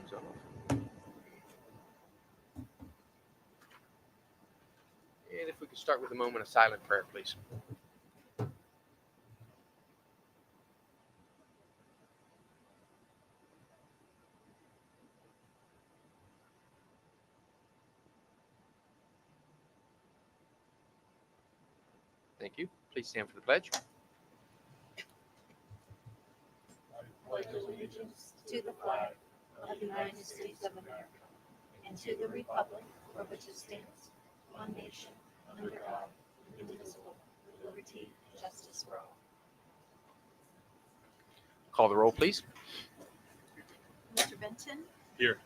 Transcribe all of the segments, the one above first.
Microphone's off. And if we could start with a moment of silent prayer, please. Thank you. Please stand for the pledge. I pledge allegiance to the flag of the United States of America and to the republic for which it stands, one nation, under God, indivisible, with liberty and justice for all. Call the roll, please. Mr. Benton? Here.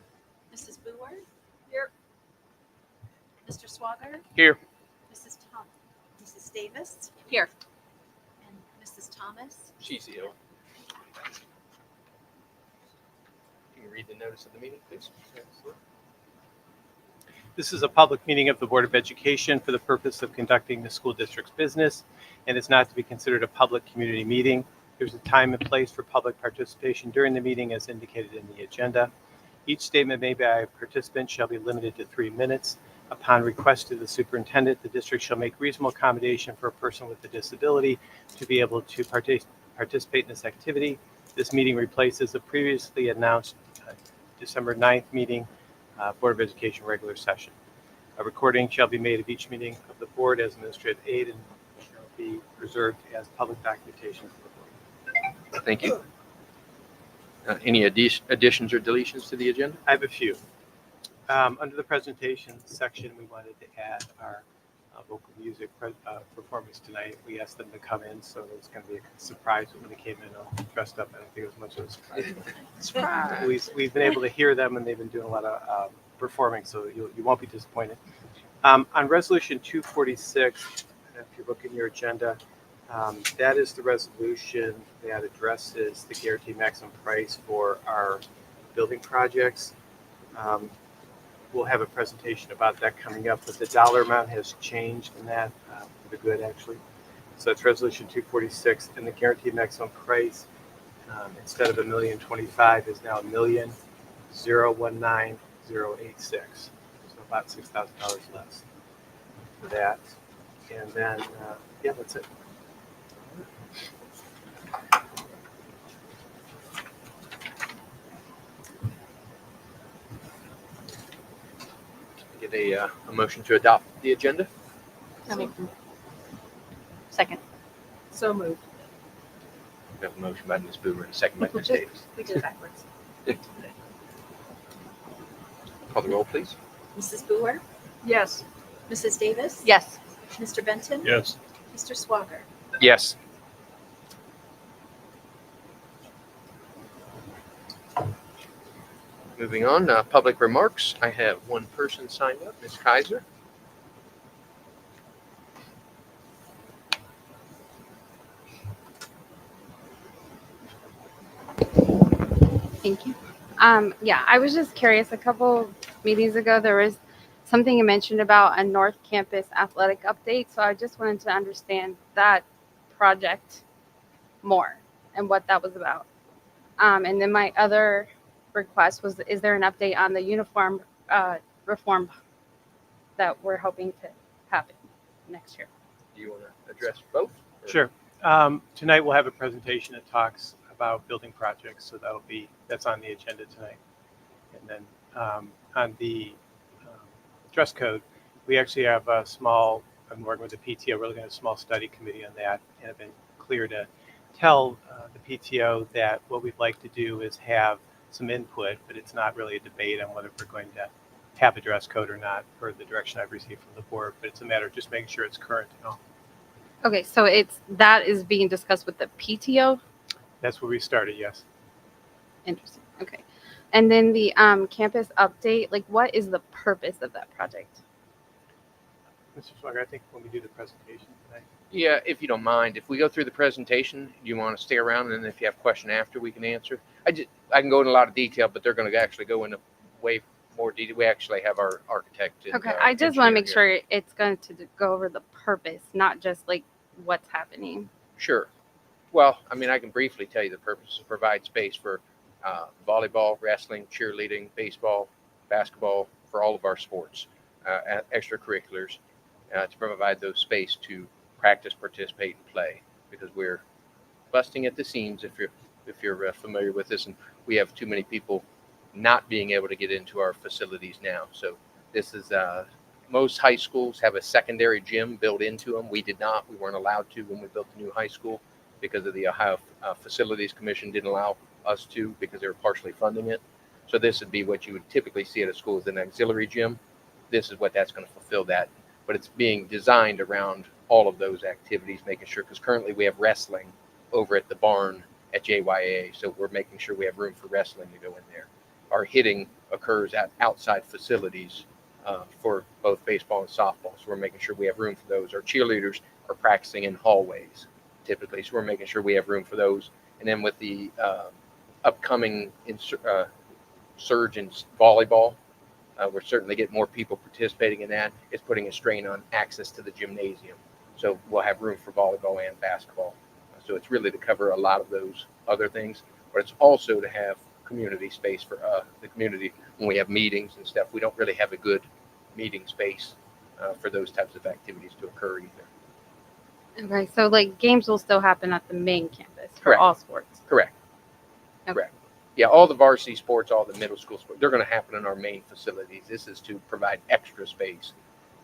Mrs. Boer? Here. Mr. Swager? Here. Mrs. Tom? Mrs. Davis? Here. And Mrs. Thomas? She's here. Can you read the notice of the meeting, please? This is a public meeting of the Board of Education for the purpose of conducting the school district's business, and is not to be considered a public community meeting. There's a time and place for public participation during the meeting as indicated in the agenda. Each statement made by a participant shall be limited to 3 minutes. Upon request of the superintendent, the district shall make reasonable accommodation for a person with a disability to be able to participate in this activity. This meeting replaces the previously announced December 9th meeting, Board of Education regular session. A recording shall be made of each meeting of the board as administrative aid and shall be preserved as public documentation for the board. Thank you. Any additions or deletions to the agenda? I have a few. Under the presentation section, we wanted to add our vocal music performance tonight. We asked them to come in, so it was going to be a surprise when they came in all dressed up. I don't think it was much of a surprise. Surprise. We've been able to hear them, and they've been doing a lot of performing, so you won't be disappointed. On Resolution 246, if you look in your agenda, that is the resolution that addresses the guaranteed maximum price for our building projects. We'll have a presentation about that coming up, but the dollar amount has changed in that for the good, actually. So it's Resolution 246, and the guaranteed maximum price instead of $1,025,000 is now $1,019,086. So about $6,000 less for that. And then, yeah, that's it. Get a motion to adopt the agenda. Second. So moved. We have a motion by Ms. Boomer and a second by Ms. Davis. We did it backwards. Call the roll, please. Mrs. Boer? Yes. Mrs. Davis? Yes. Mr. Benton? Yes. Mr. Swager? Yes. Moving on, public remarks. I have one person signed up, Ms. Kaiser. Thank you. Yeah, I was just curious. A couple meetings ago, there was something you mentioned about a North Campus athletic update. So I just wanted to understand that project more and what that was about. And then my other request was, is there an update on the uniform reform that we're hoping to happen next year? Do you want to address both? Or- Sure. Tonight we'll have a presentation that talks about building projects, so that's on the agenda tonight. And then on the dress code, we actually have a small, I'm working with the PTO, we're looking at a small study committee on that, and have been clear to tell the PTO that what we'd like to do is have some input, but it's not really a debate on whether we're going to have a dress code or not, per the direction I've received from the board, but it's a matter of just making sure it's current and all. Okay, so that is being discussed with the PTO. That's where we started, yes. Interesting. Okay. And then the campus update, like what is the purpose of that project? Mr. Swagger, I think when we do the presentation tonight. Yeah, if you don't mind, if we go through the presentation, you want to stay around, and then if you have a question after, we can answer. I can go into a lot of detail, but they're going to actually go into way more detail. We actually have our architect. And, Okay, I just want to make engineer sure it's going to go over the purpose, not just like what's happening. here. Sure. Well, I mean, I can briefly tell you the purpose is to provide space for volleyball, wrestling, cheerleading, baseball, basketball, for all of our sports, extracurriculars, to provide those space to practice, participate, and play, because we're busting at the seams if you're familiar with this, and we have too many people not being able to get into our facilities now. So this is most high schools have a secondary gym built into them. We did not. We weren't allowed to when we built the new high school because of the Ohio Facilities Commission didn't allow us to because they were partially funding it. So this would be what you would typically see at a school as an auxiliary gym. This is what that's going to fulfill that. But it's being designed around all of those activities, making sure, because currently we have wrestling over at the barn at JYA. So we're making sure we have room for wrestling to go in there. Our hitting occurs at outside facilities for both baseball and softball. So we're making sure we have room for those. Our cheerleaders are practicing in hallways typically. So we're making sure we have room for those. And then with the upcoming surge in volleyball, we're certainly getting more people participating in that. It's putting a strain on access to the gymnasium. So we'll have room for volleyball and basketball. So it's really to cover a lot of those other things, but it's also to have community space for the community when we have meetings and stuff. We don't really have a good meeting space for those types of activities to occur either. Okay, so like games will still happen at the main campus for Correct. all sports. Correct. Okay. Correct. Yeah, all the varsity sports, all the middle school sports, they're going to happen in our main facilities. This is to provide extra space.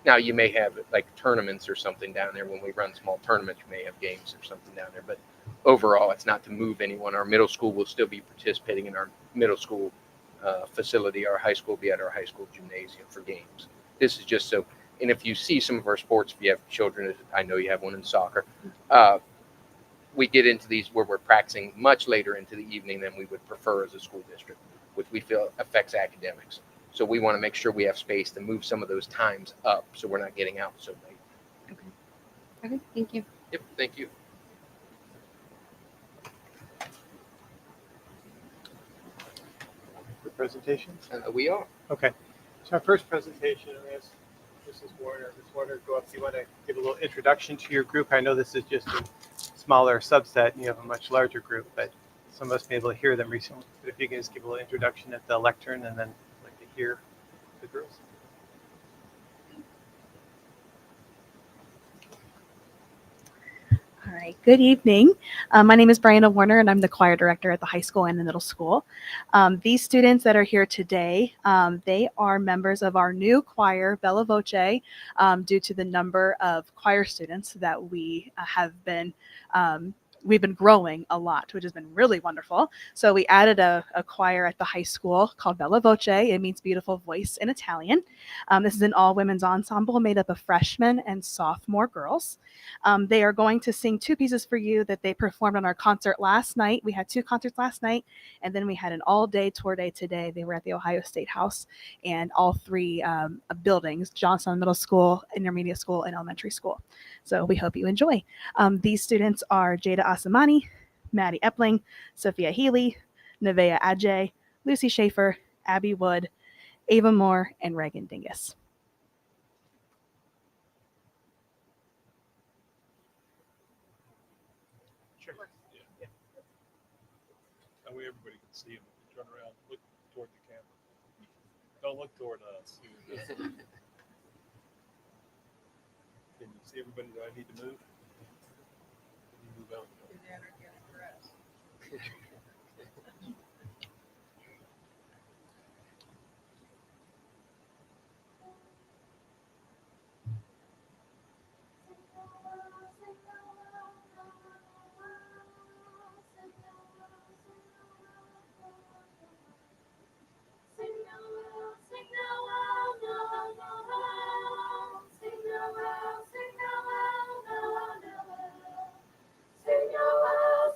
Now, you may have like tournaments or something down there. When we run small tournaments, you may have games or something down there. But overall, it's not to move anyone. Our middle school will still be participating in our middle school facility. Our high school will be at our high school gymnasium for games. This is just so, and if you see some of our sports, if you have children, I know you have one in soccer, we get into these where we're practicing much later into the evening than we would prefer as a school district, which we feel affects academics. So we want to make sure we have space to move some of those times up so we're not getting out so late. Okay, thank you. Yep, thank you. For presentations? We are. Okay. So our first presentation is Mrs. Warner. Ms. Warner, go up. Do you want to give a little introduction to your group? I know this is just a smaller subset and you have a much larger group, but some of us may be able to hear them recently. But if you can just give a little introduction at the lectern and then I'd like to hear the girls. All right, good evening. My name is Brianna Warner, and I'm the choir director at the high school and the middle school. These students that are here today, they are members of our new choir, Bella Voce, due to the number of choir students that we have been we've been growing a lot, which has been really wonderful. So we added a choir at the high school called Bella Voce. It means beautiful voice in Italian. This is an all-women's ensemble made up of freshmen and sophomore girls. They are going to sing two pieces for you that they performed on our concert last night. We had two concerts last night, and then we had an all-day tour day today. They were at the Ohio State House and all three buildings, Johnstown Middle School, Intermediate School, and Elementary School. So we hope you enjoy. These students are Jada Asamani, Maddie Epling, Sophia Healy, Nevaeh Ajay, Lucy Schaefer, Abby Wood, Ava Moore, and Reagan Dingus. Sure. Yeah. That way everybody can see them. Turn around, look toward the camera. Don't look toward us. Can you see everybody? Do I need to move? Can you move out?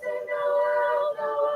Sing Noel,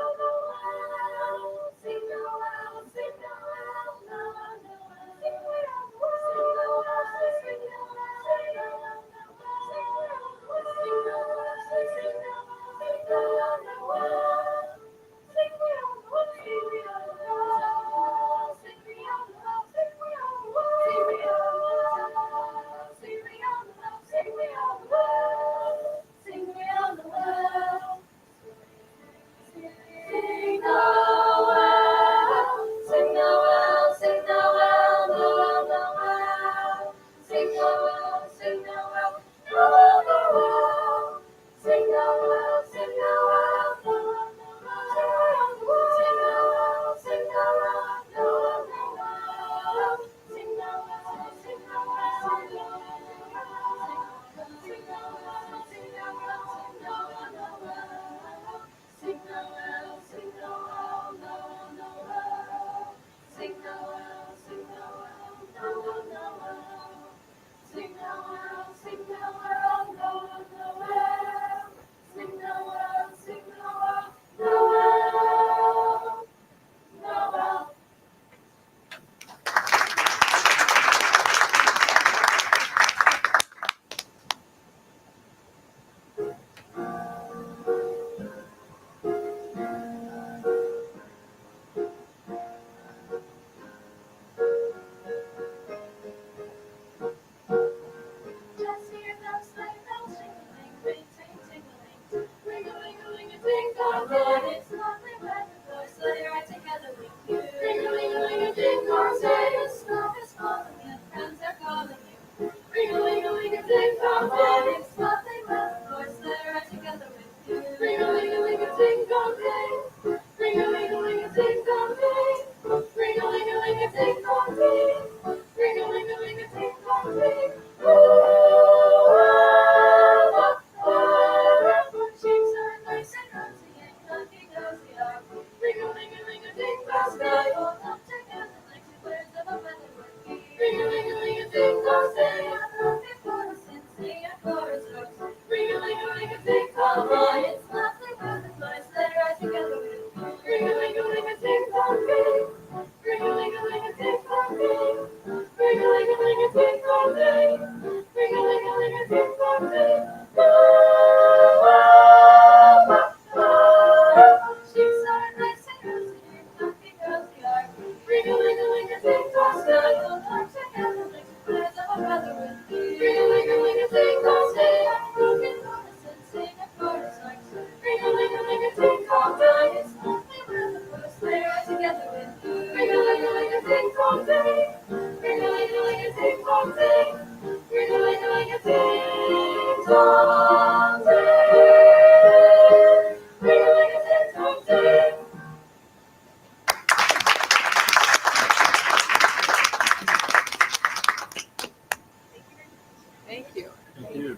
Thank you. Thank you.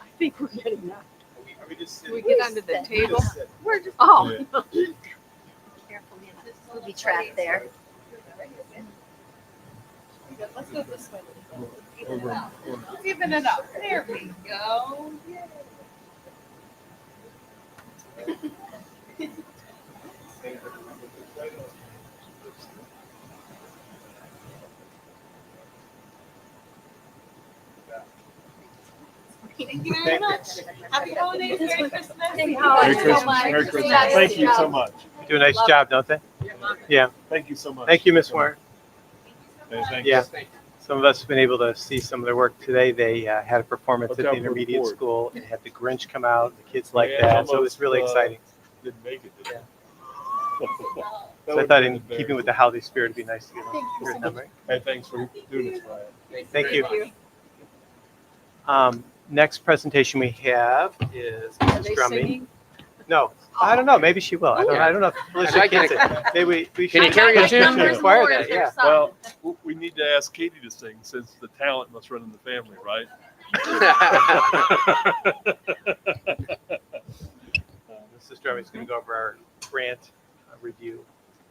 I think we're getting that. Are we just Can we get under the table? We're just. Oh. Yeah. Careful, man. We'll be trapped there. Let's go this way. Over. Even it up. There we go. Thank you very much. Happy holidays. Merry Christmas. Thank you. Merry so Christmas. much. Merry Christmas. Yes. Thank you so much. You do a nice job, don't they? Yeah. Thank you so much. Thank you, Ms. Warner. Okay, thank Yeah. you. Some of us have been able to see some of their work today. They had a performance Watch at out the for the intermediate board. school and had the Grinch come out. The kids like Yeah, that, so it was almost, really exciting. Didn't make it, did Yeah. That So I would've thought, been in keeping with the holiday spirit, it'd be nice to get Thank you hear so them, right? Hey, thanks for doing this, Ryan. Thank you. Next presentation we have is Are Mrs. they Drumming. singing? No, I don't know. Maybe she will. I don't know if Felicia like can it. sing. Maybe we Can you should carry a tune? require that. Yeah. Well, we need to ask Katie to sing since the talent must run in the family, right? Mrs. Drumming is going to go over our grant review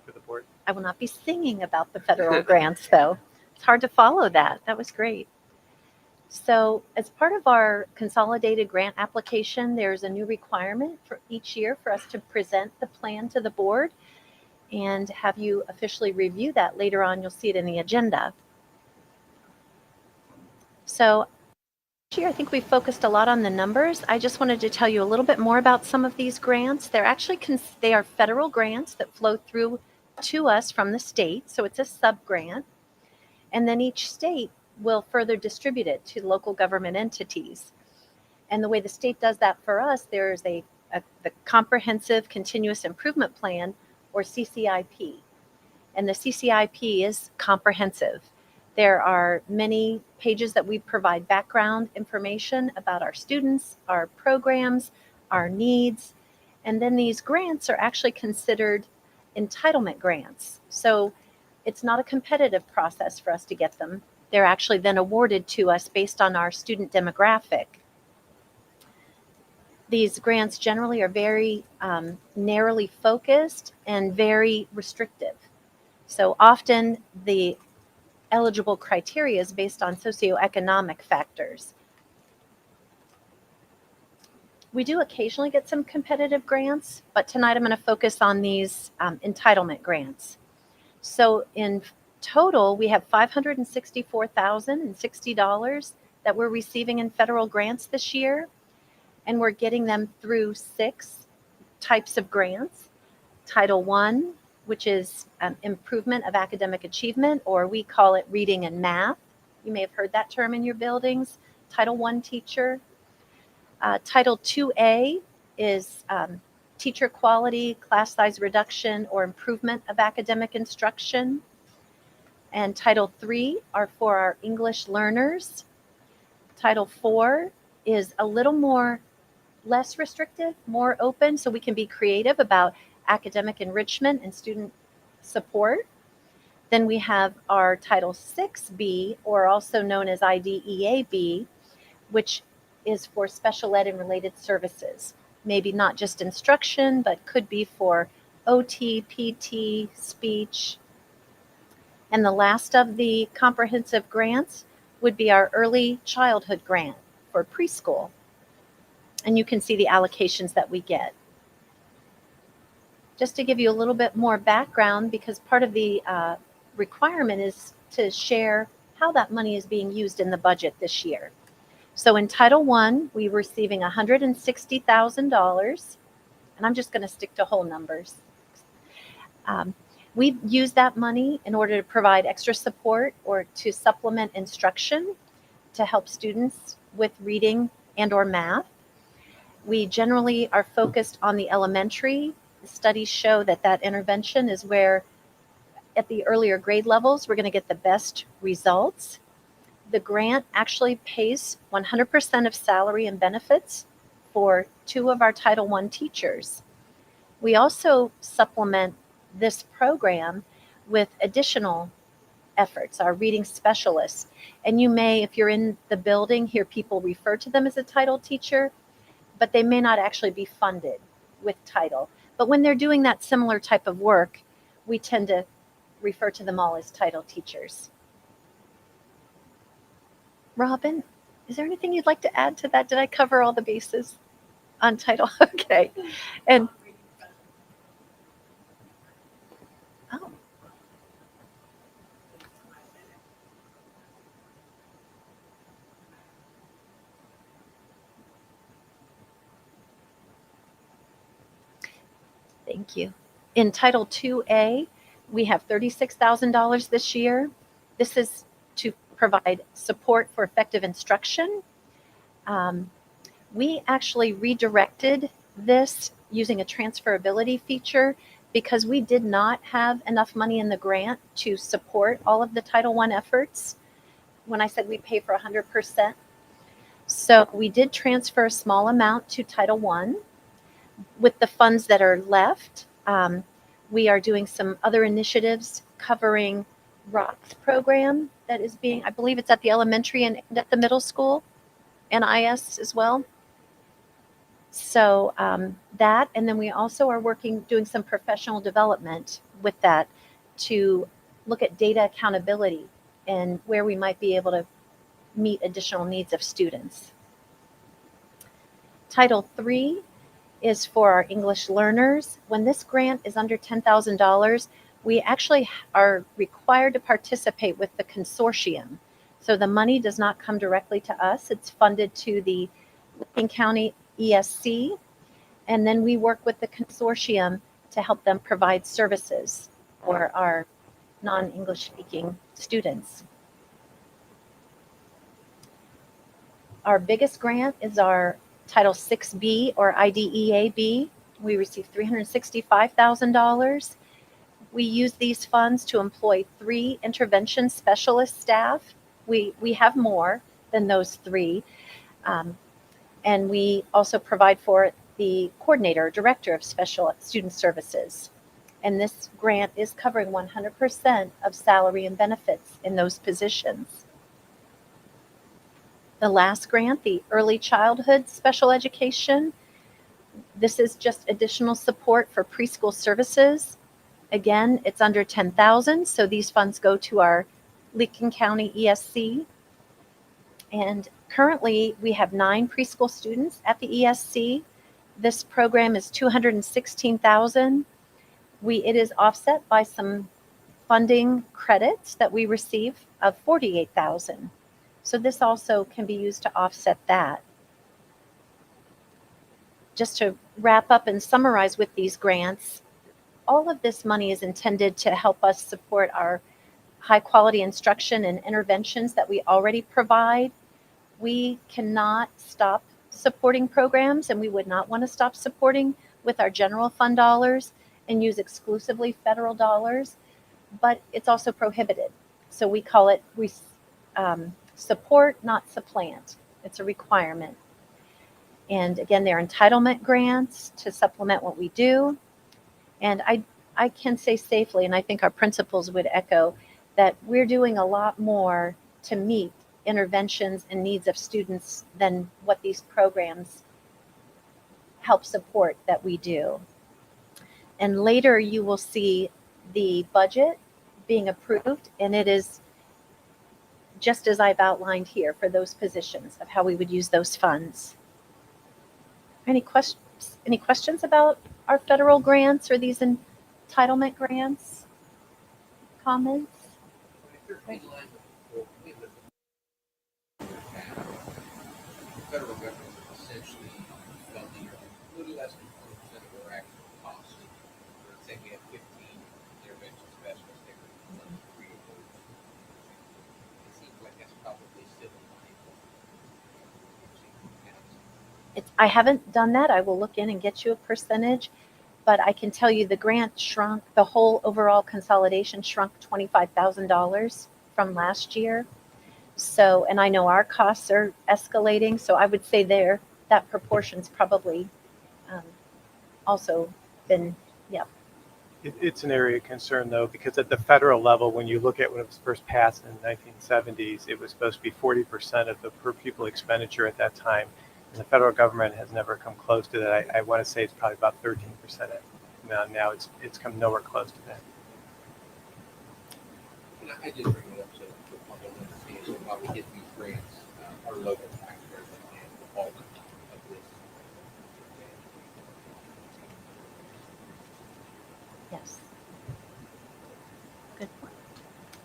for the board. I will not be singing about the federal grants, though. It's hard to follow that. That was great. So as part of our consolidated grant application, there's a new requirement for each year for us to present the plan to the board and have you officially review that later on. You'll see it in the agenda. So this year, I think we focused a lot on the numbers. I just wanted to tell you a little bit more about some of these grants. They're actually, they are federal grants that flow through to us from the state. So it's a sub-grant. And then each state will further distribute it to local government entities. And the way the state does that for us, there's the Comprehensive Continuous Improvement Plan, or CCIP. And the CCIP is comprehensive. There are many pages that we provide background information about our students, our programs, our needs. And then these grants are actually considered entitlement grants. So it's not a competitive process for us to get them. They're actually then awarded to us based on our student demographic. These grants generally are very narrowly focused and very restrictive. So often the eligible criteria is based on socioeconomic factors. We do occasionally get some competitive grants, but tonight I'm going to focus on these entitlement grants. So in total, we have $564,060 that we're receiving in federal grants this year, and we're getting them through 6 types of grants. Title I, which is improvement of academic achievement, or we call it reading and math. You may have heard that term in your buildings. Title I teacher. Title IIA is teacher quality, class size reduction, or improvement of academic instruction. And Title III are for our English learners. Title IV is a little more less restrictive, more open, so we can be creative about academic enrichment and student support. Then we have our Title 6B, or also known as IDEA-B, which is for special ed and related services. Maybe not just instruction, but could be for OT, PT, speech. And the last of the comprehensive grants would be our early childhood grant for preschool. And you can see the allocations that we get. Just to give you a little bit more background, because part of the requirement is to share how that money is being used in the budget this year. So in Title I, we're receiving $160,000, and I'm just going to stick to whole numbers. We've used that money in order to provide extra support or to supplement instruction to help students with reading and or math. We generally are focused on the elementary. Studies show that that intervention is where, at the earlier grade levels, we're going to get the best results. The grant actually pays 100% of salary and benefits for 2 of our Title I teachers. We also supplement this program with additional efforts, our reading specialists. And you may, if you're in the building, hear people refer to them as a title teacher, but they may not actually be funded with title. But when they're doing that similar type of work, we tend to refer to them all as title teachers. Robin, is there anything you'd like to add to that? Did I cover all the bases on title? Okay. And oh, thank you. In Title 2A, we have $36,000 this year. This is to provide support for effective instruction. We actually redirected this using a transferability feature because we did not have enough money in the grant to support all of the Title I efforts when I said we pay for 100%. So we did transfer a small amount to Title I. With the funds that are left, we are doing some other initiatives covering ROCKS program that is being, I believe it's at the elementary and at the middle school, and IS as well. So that, and then we also are doing some professional development with that to look at data accountability and where we might be able to meet additional needs of students. Title III is for our English learners. When this grant is under $10,000, we actually are required to participate with the consortium. So the money does not come directly to us. It's funded to the Licking County ESC, and then we work with the consortium to help them provide services for our non-English speaking students. Our biggest grant is our Title 6B or IDEA-B. We received $365,000. We use these funds to employ 3 intervention specialist staff. We have more than those 3. And we also provide for the coordinator or director of special student services. And this grant is covering 100% of salary and benefits in those positions. The last grant, the early childhood special education, this is just additional support for preschool services. Again, it's under $10,000, so these funds go to our Licking County ESC. And currently, we have 9 preschool students at the ESC. This program is $216,000. It is offset by some funding credits that we receive of $48,000. So this also can be used to offset that. Just to wrap up and summarize with these grants, all of this money is intended to help us support our high quality instruction and interventions that we already provide. We cannot stop supporting programs, and we would not want to stop supporting with our general fund dollars and use exclusively federal dollars, but it's also prohibited. So we call it support, not supplant. It's a requirement. And again, they're entitlement grants to supplement what we do. And I can say safely, and I think our principals would echo, that we're doing a lot more to meet interventions and needs of students than what these programs help support that we do. And later you will see the budget being approved, and it is just as I've outlined here for those positions of how we would use those funds. Any questions about our federal grants or these entitlement grants? Comments? The federal government is essentially funding a little less than 20% of our actual costs. Let's say we have 15 intervention specialists, they would fund 3 of those. It seems like that's probably still in line. I haven't done that. I will look in and get you a percentage, but I can tell you the grant shrunk, the whole overall consolidation shrunk $25,000 from last year. So, and I know our costs are escalating, so I would say that proportion's probably also been, yeah. It's an area of concern, though, because at the federal level, when you look at when it was first passed in the 1970s, it was supposed to be 40% of the per pupil expenditure at that time. And the federal government has never come close to that. I want to say it's probably about 13%. Now it's come nowhere close to that. And I just bring it up so public understands why we get these grants. Our local taxpayers and the bulk of this. Yes. Good point.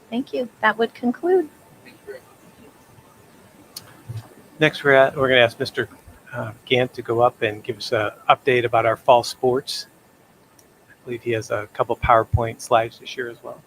Thank you. That would conclude. Thank you very much. Next, we're going to ask Mr. Gant to go up and give us an update about our fall sports. I believe he has a couple PowerPoint slides to share as well.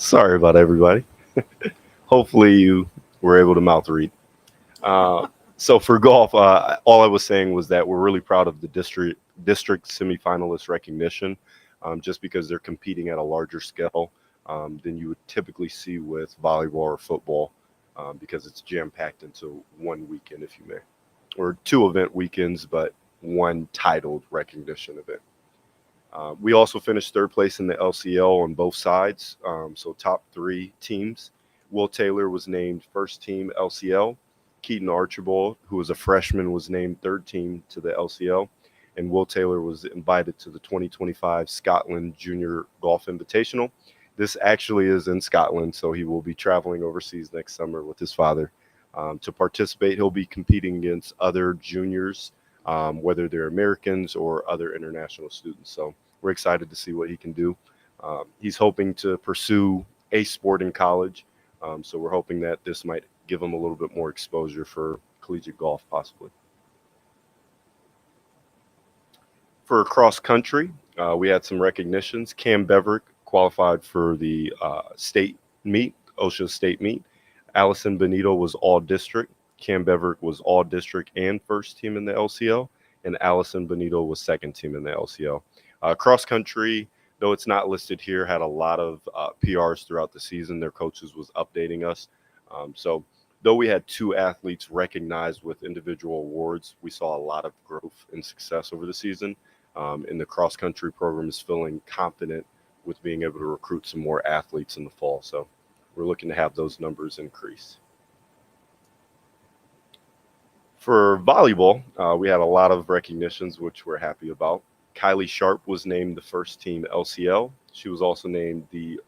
Sorry about everybody. Hopefully you were able to mouth read. So for golf, all I was saying was that we're really proud of the district semifinalist recognition, just because they're competing at a larger scale than you would typically see with volleyball or football, because it's jam packed into one weekend, if you may, or two event weekends, but one titled recognition event. We also finished third place in the LCL on both sides. So top three teams. Will Taylor was named first team LCL. Keaton Archibald, who was a freshman, was named third team to the LCL. And Will Taylor was invited to the 2025 Scotland Junior Golf Invitational. This actually is in Scotland, so he will be traveling overseas next summer with his father to participate. He'll be competing against other juniors, whether they're Americans or other international students. So we're excited to see what he can do. He's hoping to pursue a sport in college. So we're hoping that this might give him a little bit more exposure for collegiate golf, possibly. For cross country, we had some recognitions. Cam Beverick qualified for the state meet, OSHA state meet. Allison Benito was all district. Cam Beverick was all district and first team in the LCL, and Allison Benito was second team in the LCL. Cross country, though it's not listed here, had a lot of PRs throughout the season. Their coaches was updating us. So though we had two athletes recognized with individual awards, we saw a lot of growth and success over the season. And the cross country program is feeling confident with being able to recruit some more athletes in the fall. So we're looking to have those numbers increase. For volleyball, we had a lot of recognitions, which we're happy about. Kylie Sharp was named the first team LCL. She was also named the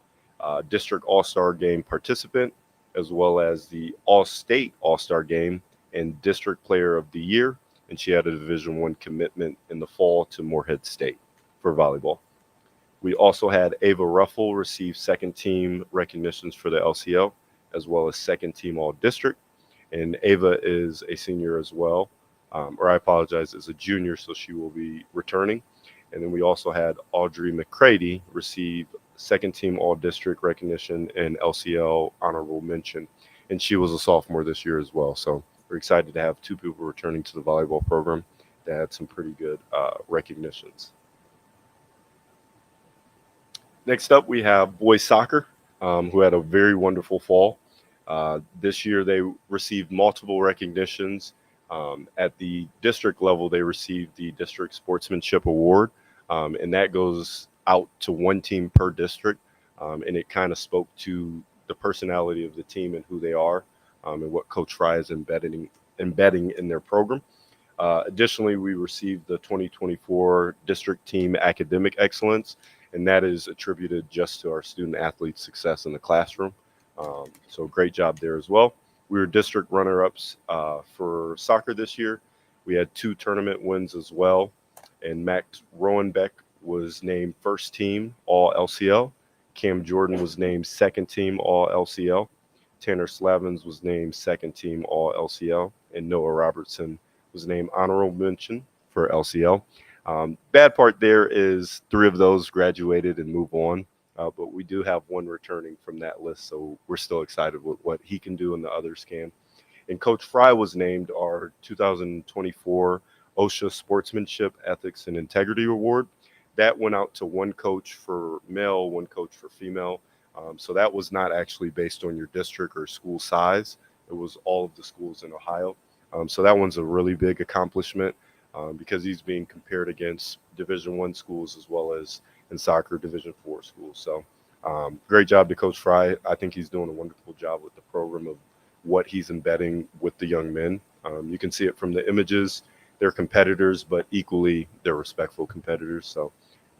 District All-Star Game participant, as well as the All-State All-Star Game and District Player of the Year. And she had a Division I commitment in the fall to Morehead State for volleyball. We also had Ava Ruffle receive second team recognitions for the LCL, as well as second team All-District. And Ava is a senior as well, or I apologize, is a junior, so she will be returning. And then we also had Audrey McCready receive second team All-District recognition and LCL honorable mention. And she was a sophomore this year as well. So we're excited to have two people returning to the volleyball program that had some pretty good recognitions. Next up, we have boys soccer, who had a very wonderful fall. This year, they received multiple recognitions. At the district level, they received the District Sportsmanship Award, and that goes out to one team per district. And it kind of spoke to the personality of the team and who they are, and what Coach Fry is embedding in their program. Additionally, we received the 2024 District Team Academic Excellence, and that is attributed just to our student athletes' success in the classroom. So great job there as well. We were district runner-ups for soccer this year. We had 2 tournament wins as well, and Max Rowenbeck was named first team All LCL. Cam Jordan was named second team All LCL. Tanner Slavins was named second team All LCL, and Noah Robertson was named honorable mention for LCL. Bad part there is 3 of those graduated and move on, but we do have 1 returning from that list, so we're still excited with what he can do and the others can. And Coach Fry was named our 2024 OSHA Sportsmanship, Ethics, and Integrity Award. That went out to 1 coach for male, 1 coach for female. So that was not actually based on your district or school size. It was all of the schools in Ohio. So that one's a really big accomplishment because he's being compared against Division I schools as well as in soccer Division IV schools. So great job to Coach Fry. I think he's doing a wonderful job with the program of what he's embedding with the young men. You can see it from the images. They're competitors, but equally they're respectful competitors. So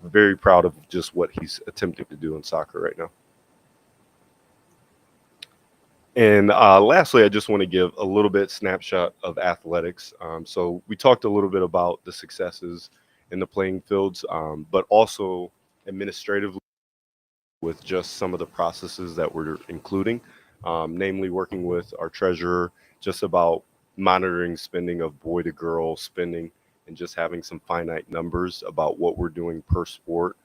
I'm very proud of just what he's attempting to do in soccer right now. And lastly, I just want to give a little bit snapshot of athletics. So we talked a little bit about the successes in the playing fields, but also administratively with just some of the processes that we're including, namely working with our treasurer just about monitoring spending of boy to girl spending and just having some finite numbers about what we're doing per sport.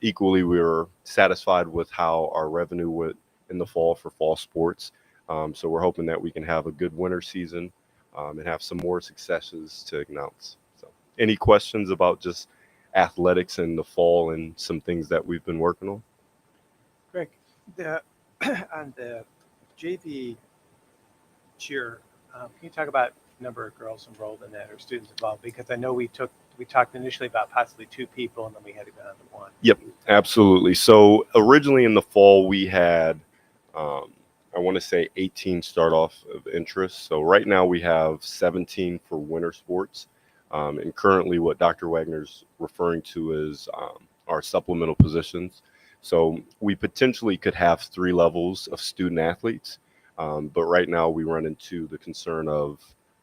Equally, we were satisfied with how our revenue went in the fall for fall sports. So we're hoping that we can have a good winter season and have some more successes to announce. So, any questions about just athletics in the fall and some things that we've been working on? Greg, on the JV cheer, can you talk about number of girls enrolled in that or students involved? Because I know we talked initially about possibly 2 people, and then we had to go down to 1. Yep, absolutely. So originally in the fall, we had, I want to say 18 start off of interest. So right now we have 17 for winter sports. And currently what Dr. Wagner's referring to is our supplemental positions. So we potentially could have 3 levels of student athletes. But right now we run into the concern of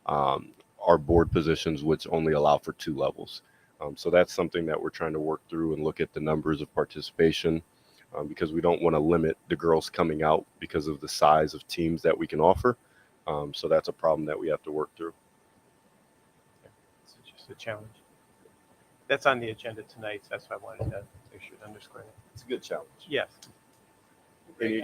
our board positions, which only allow for 2 levels. So that's something that we're trying to work through and look at the numbers of participation because we don't want to limit the girls coming out because of the size of teams that we can offer. So that's a problem that we have to work through. It's just a challenge. That's on the agenda tonight, so that's why I wanted to make sure to underscore that. It's a good challenge. Yes. Any,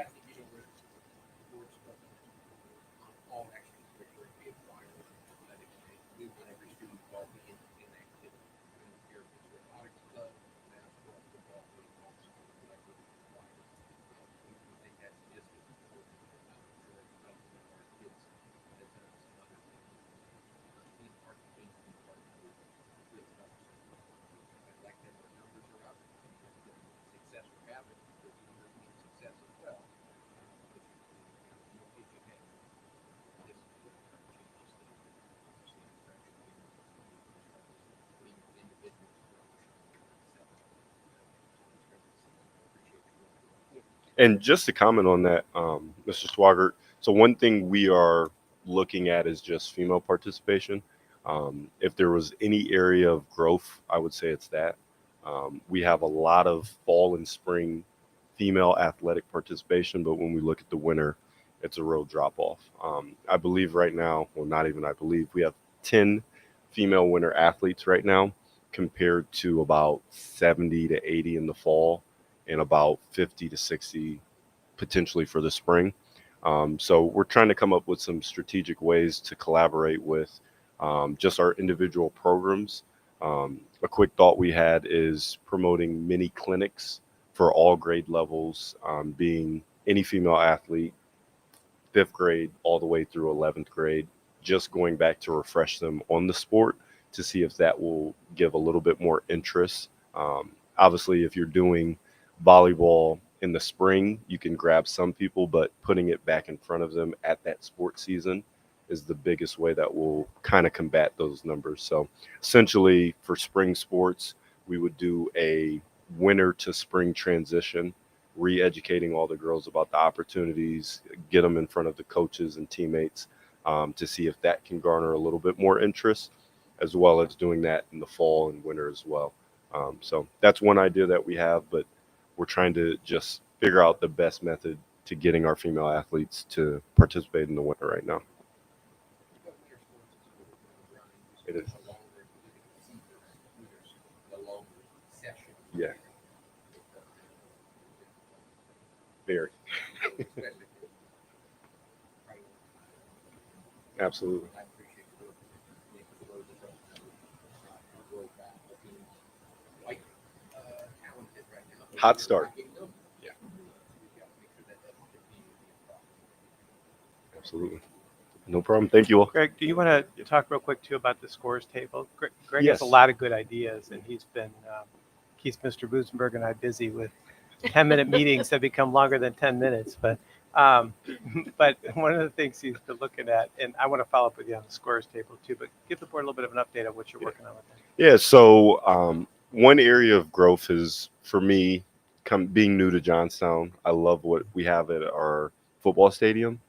And just to comment on that, Mr. Swagert, so one thing we are looking at is just female participation. If there was any area of growth, I would say it's that. We have a lot of fall and spring female athletic participation, but when we look at the winter, it's a real drop off. I believe right now, well, not even I believe, we have 10 female winter athletes right now compared to about 70 to 80 in the fall and about 50 to 60 potentially for the spring. So we're trying to come up with some strategic ways to collaborate with just our individual programs. A quick thought we had is promoting mini clinics for all grade levels, being any female athlete, 5th grade all the way through 11th grade, just going back to refresh them on the sport to see if that will give a little bit more interest. Obviously, if you're doing volleyball in the spring, you can grab some people, but putting it back in front of them at that sports season is the biggest way that will kind of combat those numbers. So essentially for spring sports, we would do a winter to spring transition, re-educating all the girls about the opportunities, get them in front of the coaches and teammates to see if that can garner a little bit more interest, as well as doing that in the fall and winter as well. So that's one idea that we have, but we're trying to just figure out the best method to getting our female athletes to participate in the winter right now. It is. Yeah. Very. Absolutely. Hot start. Yeah. Absolutely. No problem. Thank you all. Greg, do you want to talk real quick too about the scores table? Greg Yes. has a lot of good ideas, and he's been keeps Mr. Busenberg and I busy with 10-minute meetings that become longer than 10 minutes. But one of the things he's been looking at, and I want to follow up with you on the scores table too, but give the board a little bit of an update on what you're working on with that. Yeah. So one area of growth is for me, being new to Johnstown. I love what we have at our football stadium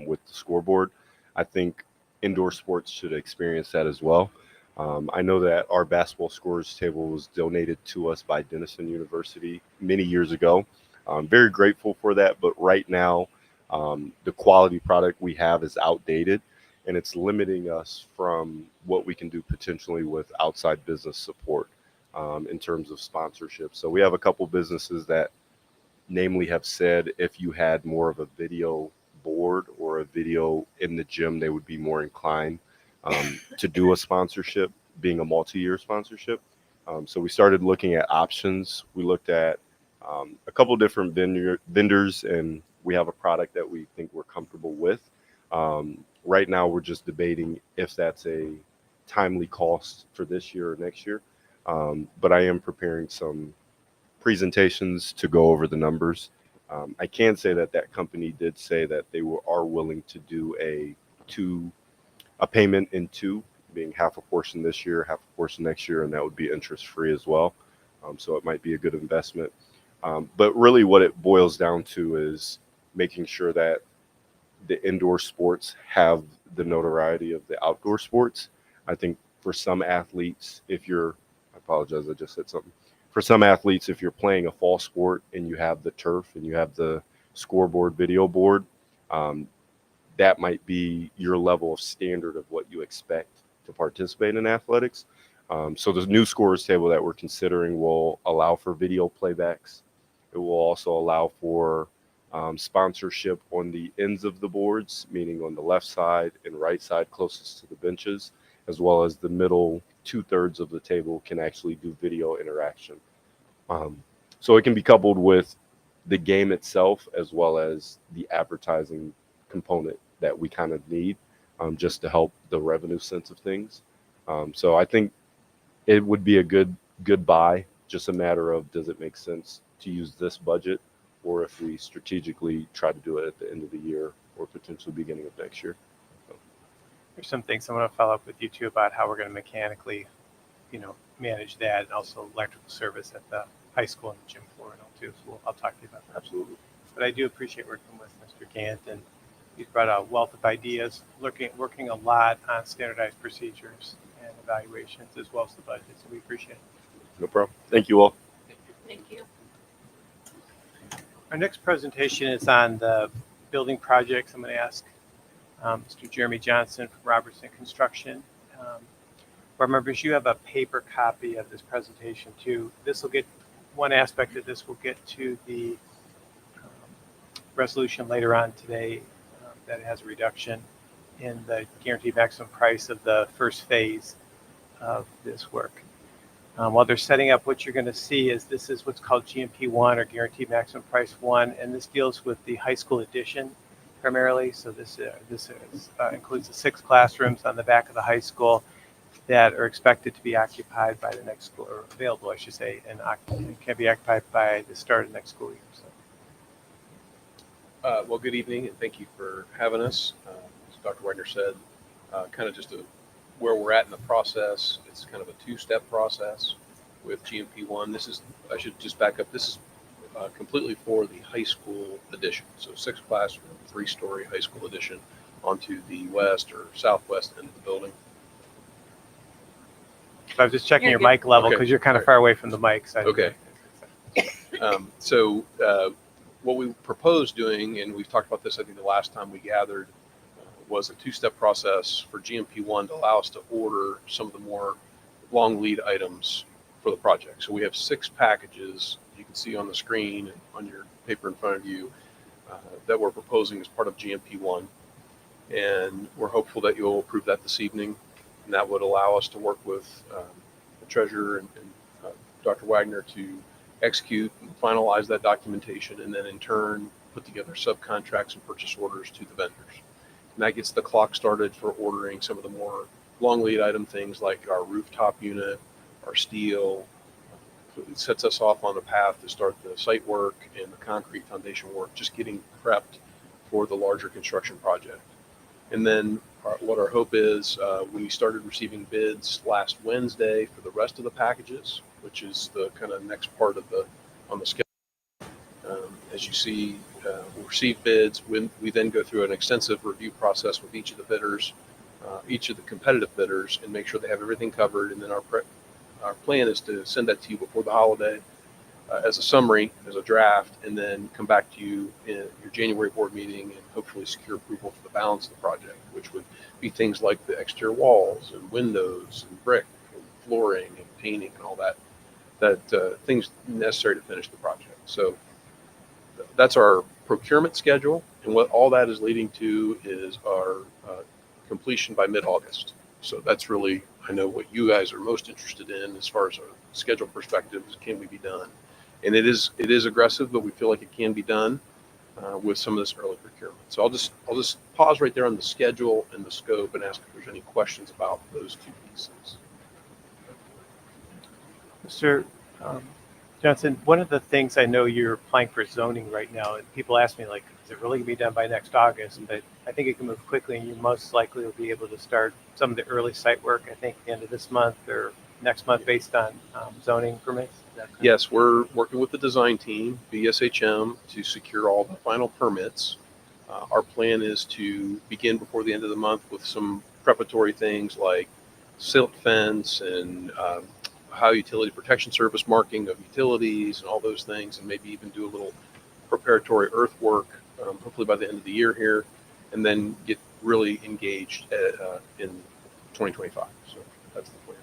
with the scoreboard. I think indoor sports should experience that as well. I know that our basketball scores table was donated to us by Denison University many years ago. I'm very grateful for that, but right now the quality product we have is outdated, and it's limiting us from what we can do potentially with outside business support. in terms of sponsorship. So we have a couple businesses that namely have said if you had more of a video board or a video in the gym, they would be more inclined to do a sponsorship, being a multi-year sponsorship. So we started looking at options. We looked at a couple different vendors, and we have a product that we think we're comfortable with. Right now, we're just debating if that's a timely cost for this year or next year. But I am preparing some presentations to go over the numbers. I can say that that company did say that they are willing to do a payment in two, being half a portion this year, half a portion next year, and that would be interest free as well. So it might be a good investment. But really what it boils down to is making sure that the indoor sports have the notoriety of the outdoor sports. I think for some athletes, I apologize, I just said something. For some athletes, if you're playing a fall sport and you have the turf and you have the scoreboard, video board, that might be your level of standard of what you expect to participate in athletics. So the new scores table that we're considering will allow for video playbacks. It will also allow for sponsorship on the ends of the boards, meaning on the left side and right side closest to the benches, as well as the middle 2/3 of the table can actually do video interaction. So it can be coupled with the game itself as well as the advertising component that we kind of need just to help the revenue sense of things. So I think it would be a good buy, just a matter of does it make sense to use this budget, or if we strategically try to do it at the end of the year or potentially beginning of next year. There's some things I want to follow up with you too about how we're going to mechanically, manage that, and also electrical service at the high school and the gym floor and all too. So I'll talk to you about that. Absolutely. But I do appreciate working with Mr. Gant, and he's brought a wealth of ideas, working a lot on standardized procedures and evaluations as well as the budget. So we appreciate it. No problem. Thank you all. Thank you. Our next presentation is on the building projects. I'm going to ask Mr. Jeremy Johnson from Robertson Construction. Board members, you have a paper copy of this presentation too. One aspect of this will get to the resolution later on today that has a reduction in the guaranteed maximum price of the first phase of this work. While they're setting up, what you're going to see is this is what's called GMP 1 or Guaranteed Maximum Price 1, and this deals with the high school addition primarily. So this includes the 6 classrooms on the back of the high school that are expected to be occupied by the next school, or available, I should say, and can be occupied by the start of the next school year. So. Well, good evening, and thank you for having us. As Dr. Wagner said, kind of just where we're at in the process. It's kind of a 2-step process with GMP1. I should just back up. This is completely for the high school addition. So 6 classroom, 3-story high school addition onto the west or southwest end of the building. So I was just checking your mic level because you're kind of far away from the mic. So Okay. So what we proposed doing, and we've talked about this, I think the last time we gathered, was a 2-step process for GMP1 to allow us to order some of the more long lead items for the project. So we have 6 packages you can see on the screen and on your paper in front of you that we're proposing as part of GMP1. And we're hopeful that you'll approve that this evening. And that would allow us to work with the treasurer and Dr. Wagner to execute and finalize that documentation, and then in turn put together subcontracts and purchase orders to the vendors. And that gets the clock started for ordering some of the more long lead item things like our rooftop unit, our steel. It sets us off on the path to start the site work and the concrete foundation work, just getting prepped for the larger construction project. And then what our hope is, we started receiving bids last Wednesday for the rest of the packages, which is the kind of next part of on the schedule. As you see, we'll receive bids. We then go through an extensive review process with each of the bidders, each of the competitive bidders, and make sure they have everything covered. And then our plan is to send that to you before the holiday as a summary, as a draft, and then come back to you in your January board meeting and hopefully secure approval for the balance of the project, which would be things like the exterior walls and windows and brick and flooring and painting and all that things necessary to finish the project. So that's our procurement schedule, and what all that is leading to is our completion by mid-August. So that's really, I know what you guys are most interested in as far as a schedule perspective is, can we be done? And it is aggressive, but we feel like it can be done with some of this early procurement. So I'll just pause right there on the schedule and the scope and ask if there's any questions about those two pieces. Mr. Johnson, one of the things I know you're applying for zoning right now, and people ask me, like, is it really going to be done by next August? But I think it can move quickly, and you most likely will be able to start some of the early site work, I think, the end of this month or next month based on zoning permits. Is that correct? Yes, we're working with the design team, BSHM, to secure all the final permits. Our plan is to begin before the end of the month with some preparatory things like silt fence and Ohio Utility Protection Service marking of utilities and all those things, and maybe even do a little preparatory earthwork, hopefully by the end of the year here, and then get really engaged in 2025. So that's the plan.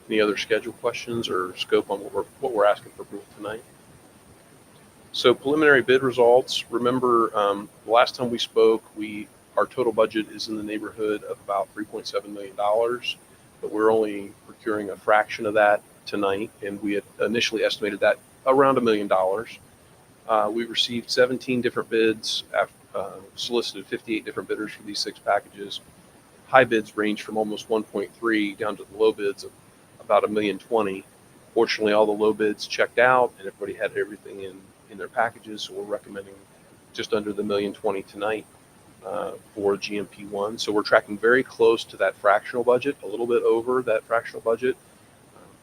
Any other schedule questions or scope on what we're asking for approval tonight? So preliminary bid results. Remember, the last time we spoke, our total budget is in the neighborhood of about $3.7 million, but we're only procuring a fraction of that tonight, and we had initially estimated that around $1 million. We received 17 different bids, solicited 58 different bidders for these 6 packages. High bids range from almost 1.3 down to the low bids of about $1.020 million. Fortunately, all the low bids checked out, and everybody had everything in their packages, so we're recommending just under the $1.020 million tonight for GMP1. So we're tracking very close to that fractional budget, a little bit over that fractional budget.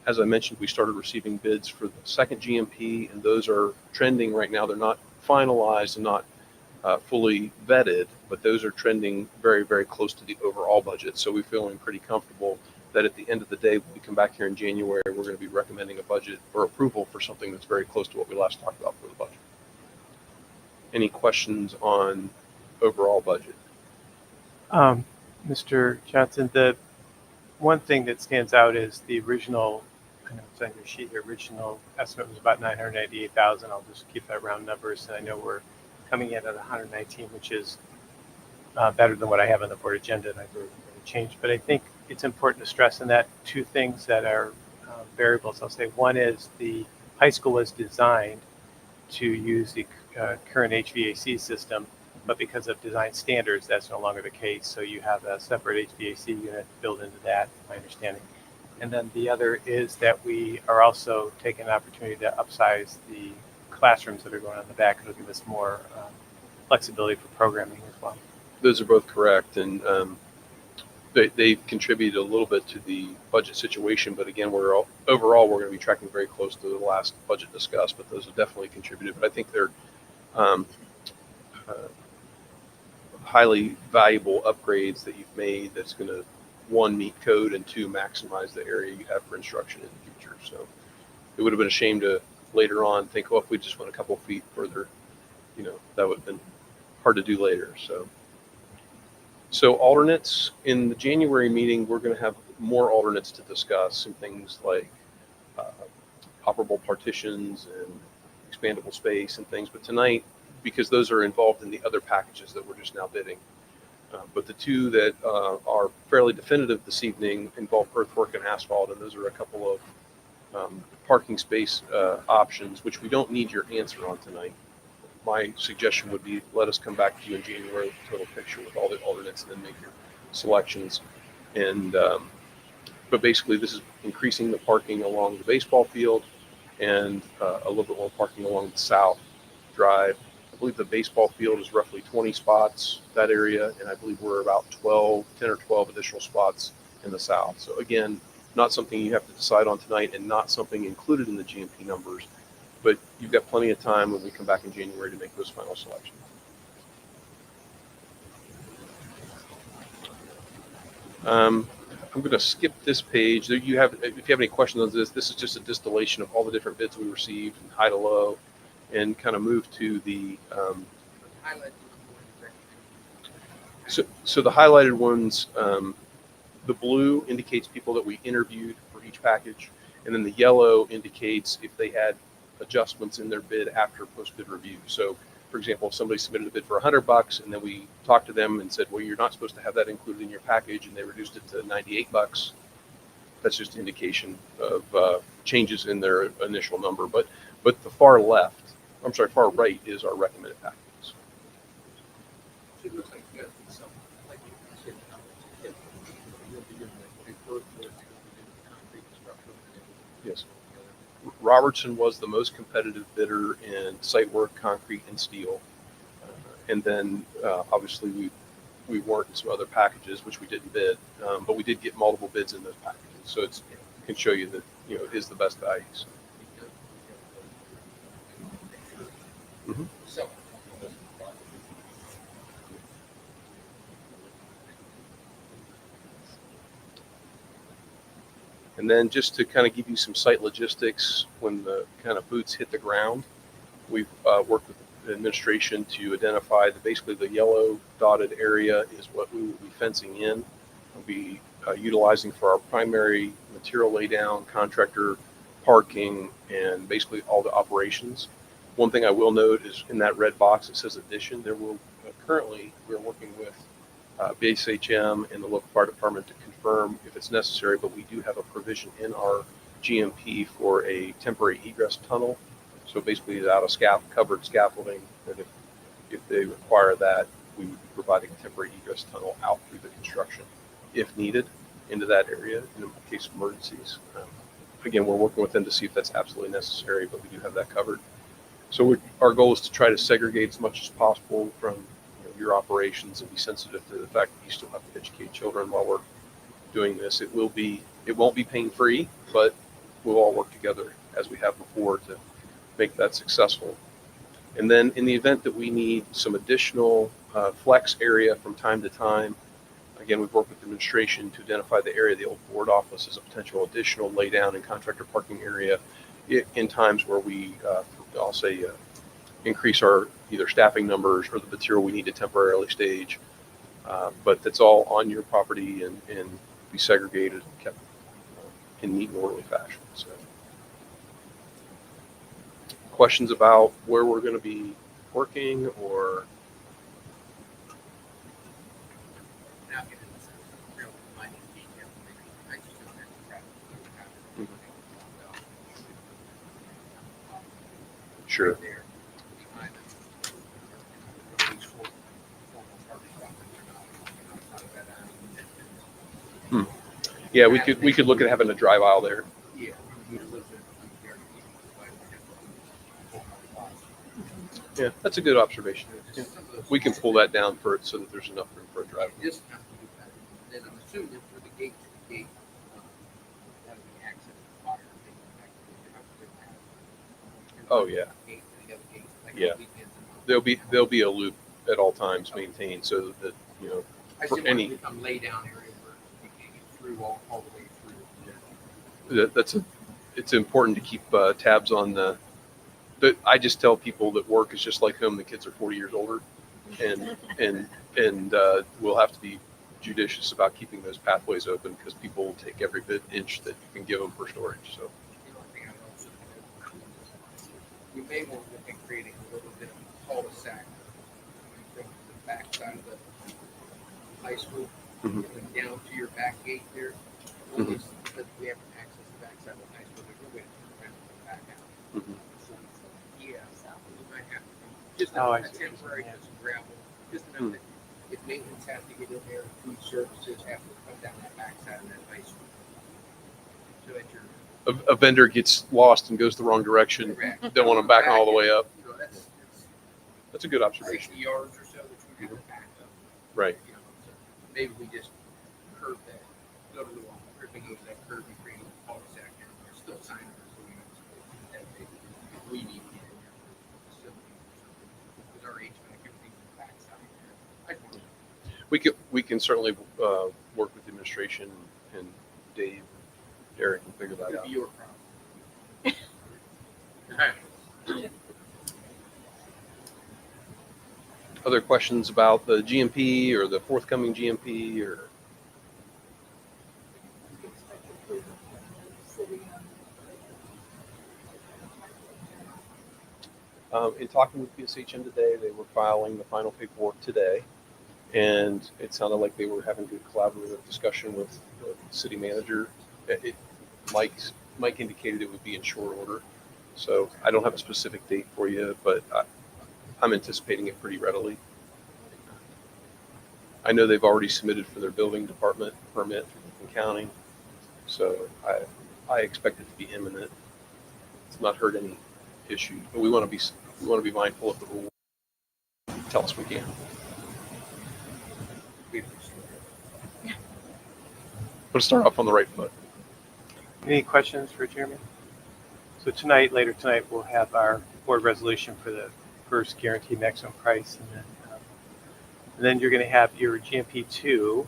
As I mentioned, we started receiving bids for the second GMP, and those are trending right now. They're not finalized and not fully vetted, but those are trending very, very close to the overall budget. So we're feeling pretty comfortable that at the end of the day, when we come back here in January, we're going to be recommending a budget or approval for something that's very close to what we last talked about for the budget. Any questions on overall budget? Mr. Johnson, the one thing that stands out is the original, I know it's on your sheet, the original estimate was about $998,000. I'll just keep that round numbers. And I know we're coming in at 119, which is better than what I have on the board agenda, and I've already changed. But I think it's important to stress in that 2 things that are variables. I'll say one is the high school was designed to use the current HVAC system, but because of design standards, that's no longer the case. So you have a separate HVAC unit built into that, my understanding. And then the other is that we are also taking an opportunity to upsize the classrooms that are going on the back. It'll give us more flexibility for programming as well. Those are both correct, and they contributed a little bit to the budget situation. But again, overall we're going to be tracking very close to the last budget discussed. But those have definitely contributed. But I think they're highly valuable upgrades that you've made. That's going to, 1, meet code, and 2, maximize the area you have for instruction in the future. So it would have been a shame to later on think, oh, if we just went a couple feet further, that would have been hard to do later. So alternates, in the January meeting, we're going to have more alternates to discuss, some things like operable partitions and expandable space and things. But tonight, because those are involved in the other packages that we're just now bidding, but the 2 that are fairly definitive this evening involve earthwork and asphalt, and those are a couple of parking space options, which we don't need your answer on tonight. My suggestion would be let us come back to you in January with a total picture with all the alternates and then make your selections. And but basically, this is increasing the parking along the baseball field and a little bit more parking along the south drive. I believe the baseball field is roughly 20 spots, that area, and I believe we're about 10 or 12 additional spots in the south. So again, not something you have to decide on tonight and not something included in the GMP numbers, but you've got plenty of time when we come back in January to make those final selections. I'm going to skip this page. If you have any questions on this is just a distillation of all the different bids we received from high to low, and kind of move to the so the highlighted ones, the blue indicates people that we interviewed for each package. And then the yellow indicates if they had adjustments in their bid after post-bid review. So for example, if somebody submitted a bid for $100 and then we talked to them and said, well, you're not supposed to have that included in your package, and they reduced it to $98, that's just an indication of changes in their initial number. But the far right is our recommended packages. It looks like you got some, like you said, you'll be doing the concrete structure. Yes. Robertson was the most competitive bidder in site work, concrete, and steel. And then obviously we weren't in some other packages, which we didn't bid, but we did get multiple bids in those packages. So it can show you that, it is the best values. Mm-hmm. So. And then just to kind of give you some site logistics, when the kind of boots hit the ground, we've worked with the administration to identify that basically the yellow dotted area is what we will be fencing in. We'll be utilizing for our primary material laydown, contractor parking, and basically all the operations. One thing I will note is in that red box, it says addition. There will currently, we're working with base HM and the local fire department to confirm if it's necessary, but we do have a provision in our GMP for a temporary egress tunnel. So basically it's out of covered scaffolding, and if they require that, we would be providing a temporary egress tunnel out through the construction if needed into that area in case of emergencies. Again, we're working with them to see if that's absolutely necessary, but we do have that covered. So our goal is to try to segregate as much as possible from your operations and be sensitive to the fact that you still have to educate children while we're doing this. It won't be pain-free, but we'll all work together as we have before to make that successful. And then in the event that we need some additional flex area from time to time, again, we've worked with the administration to identify the area of the old board office as a potential additional laydown and contractor parking area in times where we, I'll say, increase our either staffing numbers or the material we need to temporarily stage. But that's all on your property and be segregated and kept in neat and orderly fashion. So, questions about where we're going to be working or? Sure. Yeah, we could look at having a drive aisle there. Yeah, that's a good observation. Yeah. We can pull that down for it so that there's enough room for a drive. Then I'm assuming that for the gate to the gate, that'll be access to fire. Oh yeah. Yeah. There'll be a loop at all times maintained so that for any become lay down area where you can't get through all the way through. It's important to keep tabs on the. I just tell people that work is just like home. The kids are 40 years older, and we'll have to be judicious about keeping those pathways open because people will take every inch that you can give them for storage. So. We may want to look at creating a little bit of a cul-de-sac from the back side of the high school Mm-hmm. down to your back gate there. Mm-hmm. Because we have to access the back side of the high school, there's no way to turn around and come back out. Mm-hmm. So, yeah, we might have to just I a see. temporary, just gravel, just enough that if maintenance has to get in there, food services have to come down that back side of that high school. So that you're A vendor gets lost and goes the wrong direction. correct. Don't want them backing all the way up. That's a good 60 observation. yards or so that we have to back up. Right. So maybe we just curve that, go to the wall, or if we go to that curve and create a cul-de-sac there, there's still signage, so we know that if we need to get in there for facilities or something, because our HVAC, everything's on the backside there. We can certainly work with the administration and Dave, Derek, and figure that It'd out. be your problem. All right. Other questions about the GMP or the forthcoming GMP or? In talking with PSHM today, they were filing the final paperwork today, and it sounded like they were having good collaborative discussion with the city manager. Mike indicated it would be in short order, so I don't have a specific date for you, but I'm anticipating it pretty readily. I know they've already submitted for their building department permit through Lincoln County, so I expect it to be imminent. It's not heard any issues, but we want to be mindful of the rules. Tell us we can. Let's start off on the right foot. Any questions for Jeremy? So later tonight, we'll have our board resolution for the first guaranteed maximum price, and then you're going to have your GMP2.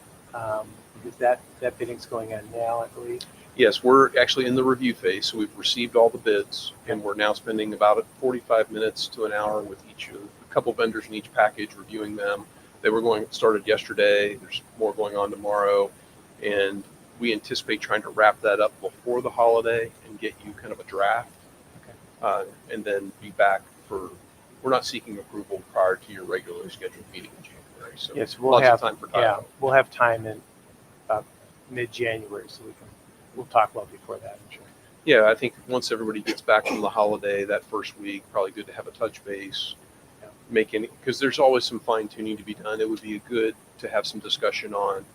Because that bidding's going on now, I believe. Yes, we're actually in the review phase, so we've received all the bids, and we're now spending about 45 minutes to an hour with a couple vendors in each package, reviewing them. They were started yesterday. There's more going on tomorrow, and we anticipate trying to wrap that up before the holiday and get you kind of a draft, and then be back for. We're not seeking approval prior to your regularly scheduled meeting in January. So yes, lots of time for dialogue. we'll have time in about mid-January, so we'll talk well before that, I'm sure. Yeah, I think once everybody gets back from the holiday that first week, probably good to have a touch base, because there's always some fine tuning to be done. It would be good to have some discussion on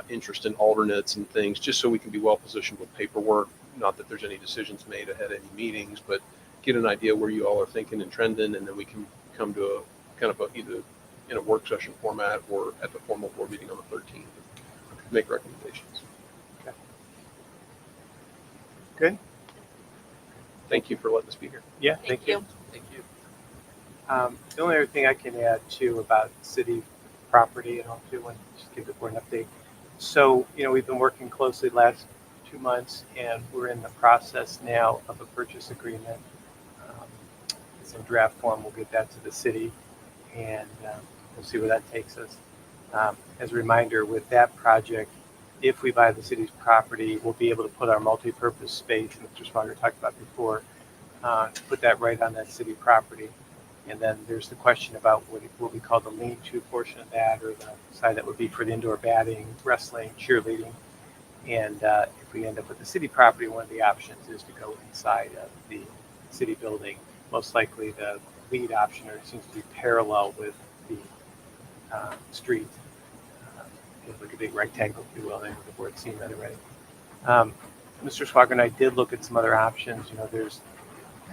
interest in alternates and things, just so we can be well positioned with paperwork. Not that there's any decisions made ahead of any meetings, but get an idea where you all are thinking and trending, and then we can come to a kind of either in a work session format or at the formal board meeting on the 13th, make recommendations. Okay. Good. Thank you for letting us be here. Yeah, thank you. Thank you. The only other thing I can add too about city property, and I'll do one, just give the board an update. So, we've been working closely the last 2 months, and we're in the process now of a purchase agreement. It's in draft form. We'll get that to the city, and we'll see where that takes us. As a reminder, with that project, if we buy the city's property, we'll be able to put our multi-purpose space, and Mr. Swager talked about before, put that right on that city property. And then there's the question about what we call the lean-to portion of that, or the side that would be for the indoor batting, wrestling, cheerleading. And if we end up with the city property, one of the options is to go inside of the city building. Most likely the lead option, or it seems to be parallel with the street. It's like a big rectangle, if you will. I think the board's seen that already. Mr. Swager and I did look at some other options.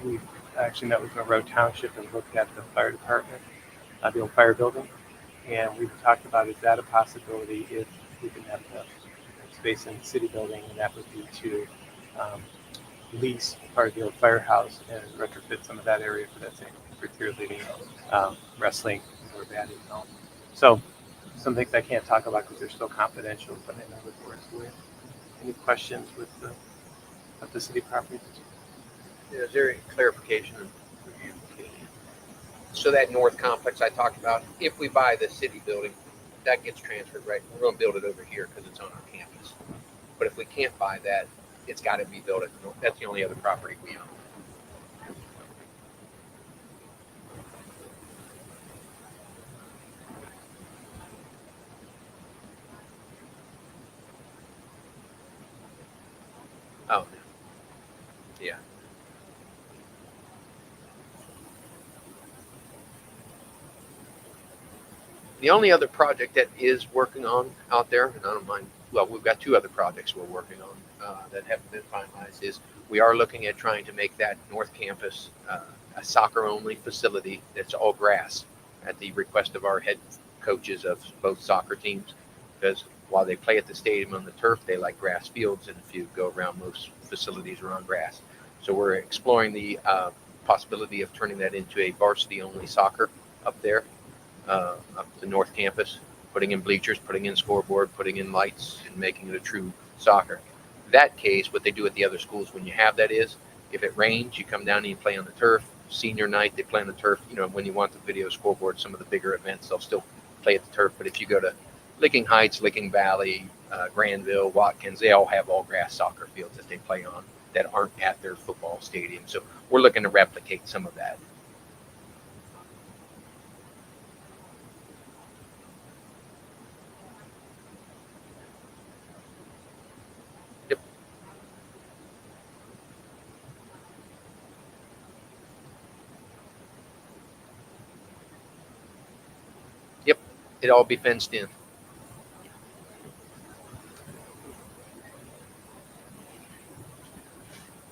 We actually met with Monroe Township and looked at the fire department, the old fire building, and we've talked about, is that a possibility if we can have the space in the city building, and that would be to lease part of the old firehouse and retrofit some of that area for that same, for cheerleading, wrestling, or batting and all. So some things I can't talk about because they're still confidential, but I know the board's aware. Any questions with the city property? Is there any clarification? So that north complex I talked about, if we buy the city building, that gets transferred, right? We're going to build it over here because it's on our campus. But if we can't buy that, it's got to be built at the north. That's the only other property we own. Oh, yeah. The only other project that is working on out there, and I don't mind, well, we've got 2 other projects we're working on that haven't been finalized, is we are looking at trying to make that North Campus a soccer-only facility that's all grass at the request of our head coaches of both soccer teams, because while they play at the stadium on the turf, they like grass fields, and if you go around, most facilities are on grass. So we're exploring the possibility of turning that into a varsity-only soccer up there, up the North Campus, putting in bleachers, putting in scoreboard, putting in lights, and making it a true soccer. That case, what they do at the other schools when you have that is, if it rains, you come down and you play on the turf. Senior night, they play on the turf. When you want the video scoreboard, some of the bigger events, they'll still play at the turf. But if you go to Licking Heights, Licking Valley, Granville, Watkins, they all have all grass soccer fields that they play on that aren't at their football stadium. So we're looking to replicate some of that. It'll all be fenced in.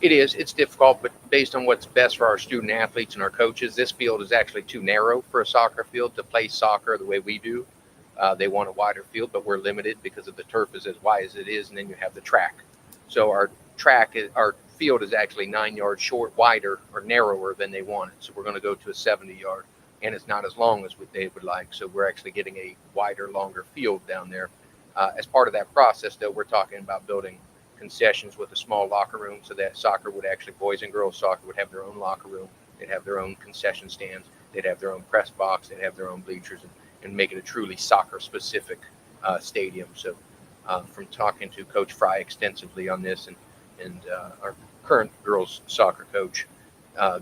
It is. It's difficult, but based on what's best for our student athletes and our coaches, this field is actually too narrow for a soccer field to play soccer the way we do. They want a wider field, but we're limited because of the turf is as wide as it is, and then you have the track. So our field is actually 9 yards wider or narrower than they wanted. So we're going to go to a 70-yard, and it's not as long as what they would like. So we're actually getting a wider, longer field down there. As part of that process, though, we're talking about building concessions with a small locker room, so that boys and girls soccer would have their own locker room. They'd have their own concession stands. They'd have their own press box. They'd have their own bleachers, and make it a truly soccer-specific stadium. So, from talking to Coach Fry extensively on this, and our current girls soccer coach,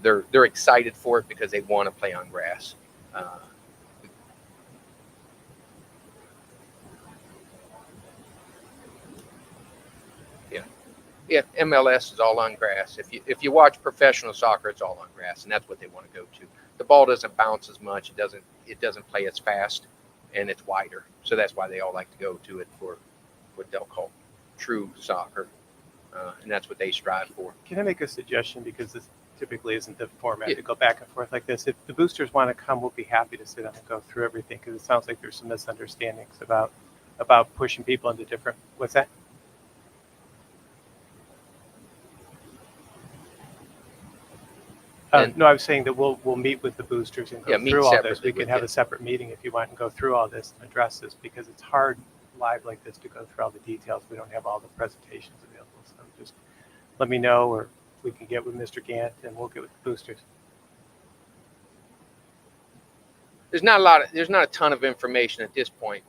they're excited for it because they want to play on grass. Yeah, MLS is all on grass. If you watch professional soccer, it's all on grass, and that's what they want to go to. The ball doesn't bounce as much. It doesn't play as fast, and it's wider. So that's why they all like to go to it for what they'll call true soccer, and that's what they strive for. Can I make a suggestion, because this typically isn't the format to go back and forth like this? If the boosters want to come, we'll be happy to sit down and go through everything, because it sounds like there's some misunderstandings about pushing people into different. What's that? No, I was saying that we'll meet with the boosters and go through all this. We can have a separate meeting if you want and go through all this and address this, because it's hard live like this to go through all the details. We don't have all the presentations available. So just let me know, or we can get with Mr. Gant and we'll get with the boosters. There's not a ton of information at this point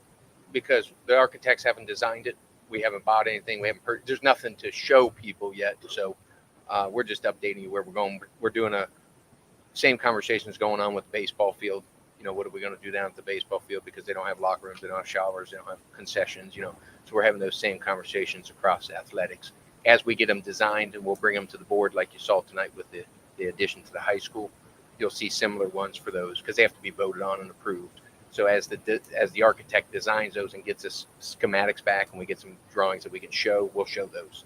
because the architects haven't designed it. We haven't bought anything. We haven't heard. There's nothing to show people yet. So we're just updating you where we're going. We're doing same conversations going on with the baseball field. What are we going to do down at the baseball field, because they don't have locker rooms, they don't have showers, they don't have concessions, so we're having those same conversations across athletics as we get them designed, and we'll bring them to the board like you saw tonight with the addition to the high school. You'll see similar ones for those because they have to be voted on and approved. So as the architect designs those and gets us schematics back and we get some drawings that we can show, we'll show those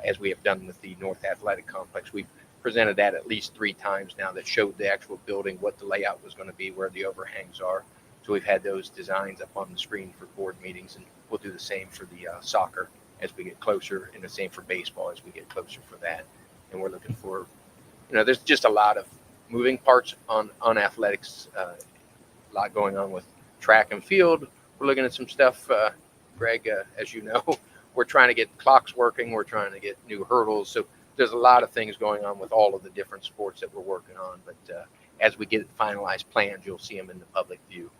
as we have done with the North Athletic Complex. We've presented that at least 3 times now that showed the actual building, what the layout was going to be, where the overhangs are. So we've had those designs up on the screen for board meetings, and we'll do the same for the soccer as we get closer, and the same for baseball as we get closer for that. And we're looking for, there's just a lot of moving parts on athletics, a lot going on with track and field. We're looking at some stuff, Greg, as you know, we're trying to get clocks working. We're trying to get new hurdles. So there's a lot of things going on with all of the different sports that we're working on. But as we get finalized plans, you'll see them in the public view.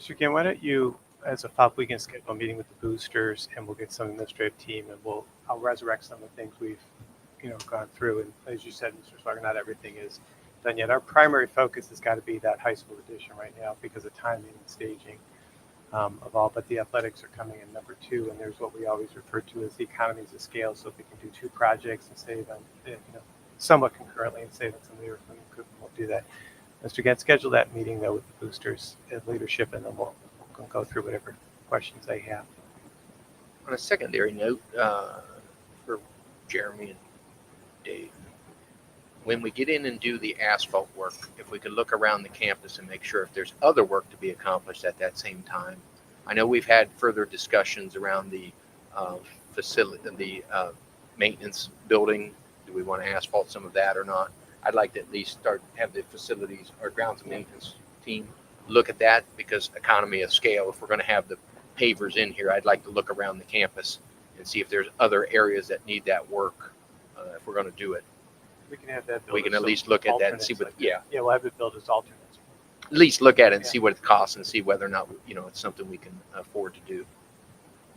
Mr. Gant, why don't you, as a follow-up, we can schedule a meeting with the boosters, and we'll get some administrative team, and I'll resurrect some of the things we've gone through. And as you said, Mr. Swagger, not everything is done yet. Our primary focus has got to be that high school edition right now because of timing and staging of all. But the athletics are coming in number 2, and there's what we always refer to as the economies of scale. So if we can do 2 projects and save them, somewhat concurrently and save them some labor, we'll do that. Mr. Gant, schedule that meeting though with the boosters and leadership, and then we'll go through whatever questions they have. On a secondary note, for Jeremy and Dave, when we get in and do the asphalt work, if we could look around the campus and make sure if there's other work to be accomplished at that same time. I know we've had further discussions around the facility, the maintenance building. Do we want to asphalt some of that or not? I'd like to at least have the facilities or grounds maintenance team look at that, because economy of scale, if we're going to have the pavers in here, I'd like to look around the campus and see if there's other areas that need that work if we're going to do it. We can have that built. We can at least look at that and see what, Yeah, we'll have it built as alternates. At least look at it and see what it costs and see whether or not, it's something we can afford to do.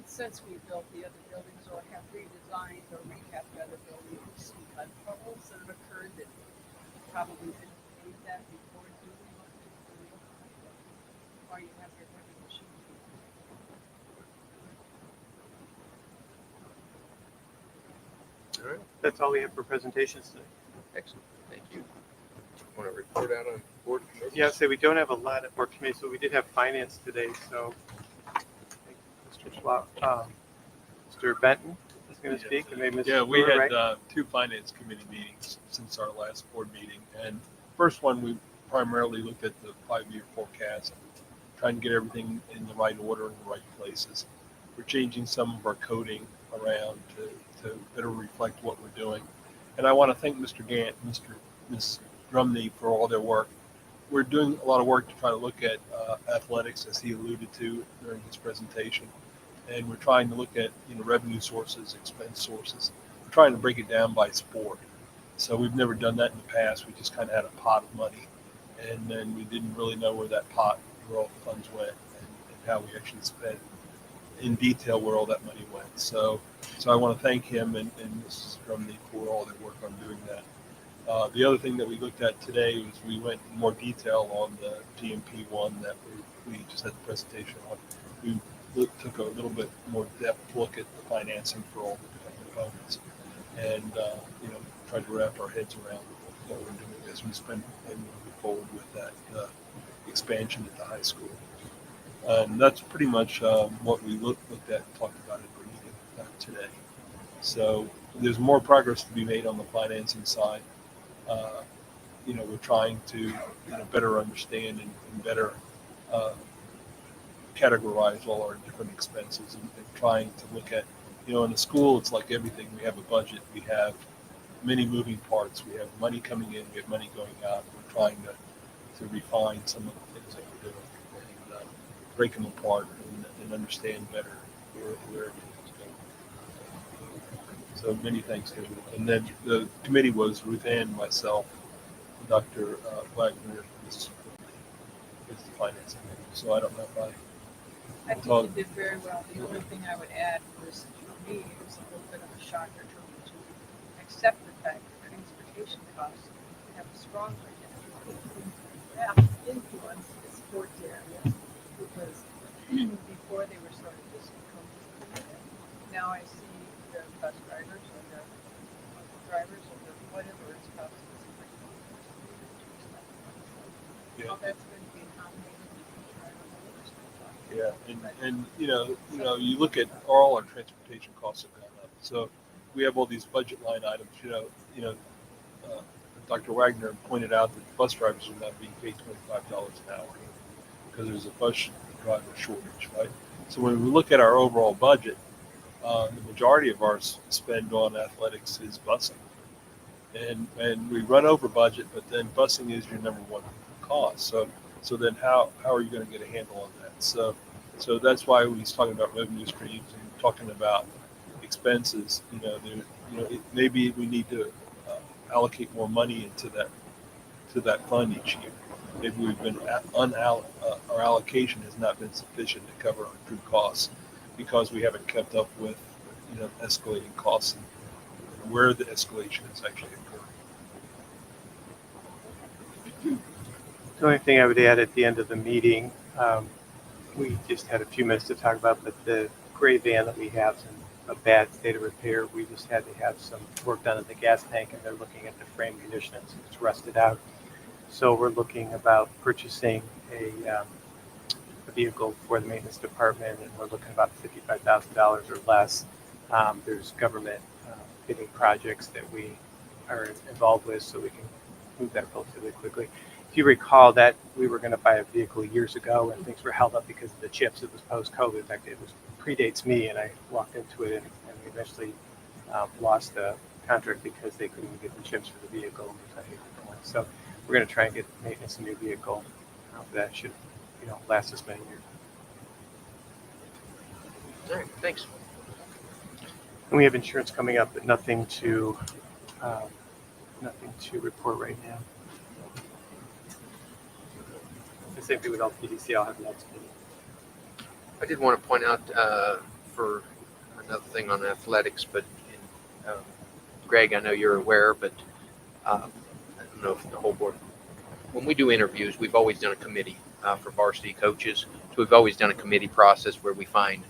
Since we built the other buildings or have redesigned or recapped other buildings, some HUD troubles that have occurred that probably didn't need that before doing what you're doing, or you have your recognition. All right. That's all we have for presentations today. Excellent. Thank you. Want to report out on board committees? Yeah, so we don't have a lot of more committees, but we did have finance today, so I think Mr. Schwab, Mr. Benton is going to speak, and maybe Mr. Yeah, we Brewer, had right? 2 finance committee meetings since our last board meeting. And first one, we primarily looked at the 5-year forecast, trying to get everything in the right order in the right places. We're changing some of our coding around to better reflect what we're doing. And I want to thank Mr. Gant and Ms. Drumney for all their work. We're doing a lot of work to try to look at athletics, as he alluded to during his presentation. And we're trying to look at revenue sources, expense sources. We're trying to break it down by sport. So we've never done that in the past. We just kind of had a pot of money, and then we didn't really know where all the funds went, and how we actually spent in detail where all that money went. So I want to thank him and Mrs. Drumney for all their work on doing that. The other thing that we looked at today was we went in more detail on the GMP one that we just had the presentation on. We took a little bit more depth look at the financing for all the different components, and tried to wrap our heads around what we're doing as we spend and move forward with that expansion at the high school. That's pretty much what we looked at and talked about at the meeting today. So there's more progress to be made on the financing side. We're trying to better understand and better categorize all our different expenses, and trying to look at, in a school, it's like everything. We have a budget. We have many moving parts. We have money coming in. We have money going out. We're trying to refine some of the things that we're doing and break them apart and understand better where everything is going. So many thanks to everyone. And then the committee was Ruth Ann, myself, Dr. Wagner, Mrs. is the finance committee. So I don't know if I think you did very well. The only thing I would add was, for me, it was a little bit of a shocker to me to accept the fact that transportation costs have a strong influence in the sports area, because before they were sort of just income. Now I see the bus drivers or the drivers or the whatever it's costing. How that's going to be accommodated. Yeah, and you look at all our transportation costs have gone up. So we have all these budget line items. Dr. Wagner pointed out that bus drivers are not being paid $25 an hour because there's a bus driver shortage, right? So when we look at our overall budget, the majority of our spend on athletics is busing, and we run over budget, but then busing is your number one cost. So then how are you going to get a handle on that? So that's why when he's talking about revenue streams and talking about expenses, maybe we need to allocate more money into that fund each year. Maybe we've been our allocation has not been sufficient to cover our true costs because we haven't kept up with escalating costs and where the escalation is actually occurring. The only thing I would add at the end of the meeting, we just had a few minutes to talk about, but the gray van that we have is in a bad state of repair. We just had to have some work done at the gas tank, and they're looking at the frame condition. It's rusted out. So we're looking about purchasing a vehicle for the maintenance department, and we're looking about $55,000 or less. There's government bidding projects that we are involved with, so we can move that relatively quickly. If you recall that we were going to buy a vehicle years ago, and things were held up because of the chips. It was post-COVID. In fact, predates me, and I walked into it, and we eventually lost the contract because they couldn't get the chips for the vehicle. So we're going to try and get maintenance a new vehicle that should last us many years. All right, thanks. And we have insurance coming up, but nothing to report right now. The same thing with LPDC. I'll have the next meeting. I did want to point out for another thing on athletics, but Greg, I know you're aware, but I don't know if the whole board. When we do interviews, we've always done a committee for varsity coaches. So we've always done a committee process where we find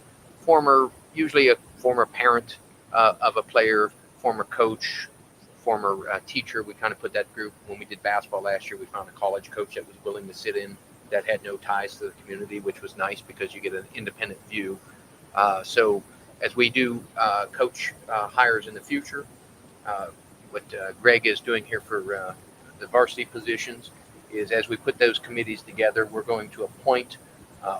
usually a former parent of a player, former coach, former teacher. We kind of put that group, when we did basketball last year, we found a college coach that was willing to sit in that had no ties to the community, which was nice because you get an independent view. So as we do coach hires in the future, what Greg is doing here for the varsity positions is, as we put those committees together, we're going to appoint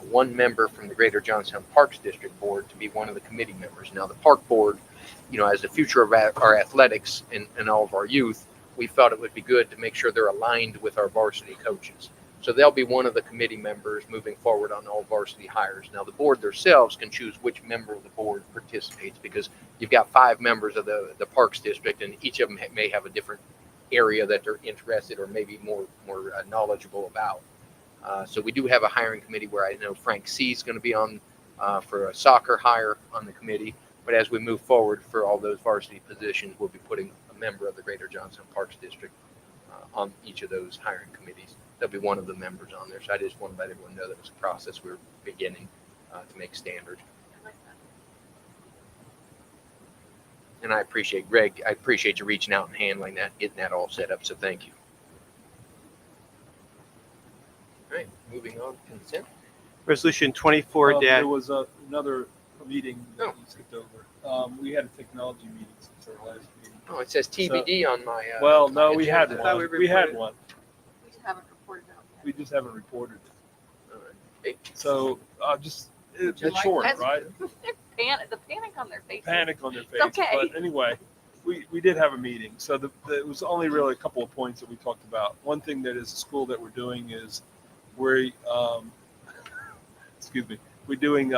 one member from the Greater Johnstown Parks District Board to be one of the committee members. Now, the Park Board, as the future of our athletics and all of our youth, we felt it would be good to make sure they're aligned with our varsity coaches. So they'll be one of the committee members moving forward on all varsity hires. Now, the board themselves can choose which member of the board participates, because you've got 5 members of the Parks District, and each of them may have a different area that they're interested or maybe more knowledgeable about. So we do have a hiring committee where I know Frank C. is going to be on for a soccer hire on the committee. But as we move forward for all those varsity positions, we'll be putting a member of the Greater Johnstown Parks District on each of those hiring committees. There'll be one of the members on there. So I just want to let everyone know that it's a process we're beginning to make standard. I like that. And I appreciate, Greg, I appreciate you reaching out and handling that, getting that all set up. So thank you. All right, moving on to consent. Resolution 24 There was another meeting that Oh. we skipped over. We had a technology meeting since our last meeting. Oh, it says TBD on my. Well, no, we agenda. had I thought one. we We had reported- one. We just haven't reported out yet. We just haven't reported it. All right. Hey, So it's Would you like short, that? right? The panic on their faces. Panic on their face. okay. But anyway, we did have a meeting. So it was only really a couple of points that we talked about. One thing that is a school that we're doing is we're doing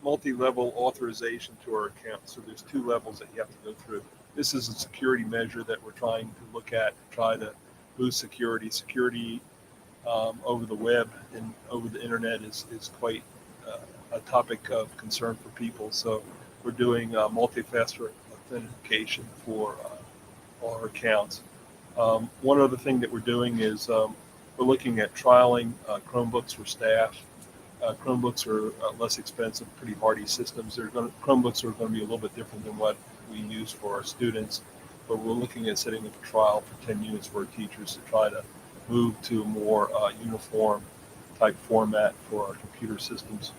multi-level authorization to our account. So there's 2 levels that you have to go through. This is a security measure that we're trying to look at, try to boost security. Security over the web and over the internet is quite a topic of concern for people. So we're doing multi-factor authentication for all our accounts. One other thing that we're doing is we're looking at trialing Chromebooks for staff. Chromebooks are less expensive, pretty hardy systems. Chromebooks are going to be a little bit different than what we use for our students, but we're looking at setting up a trial for 10 units for our teachers to try to move to a more uniform type format for our computer systems.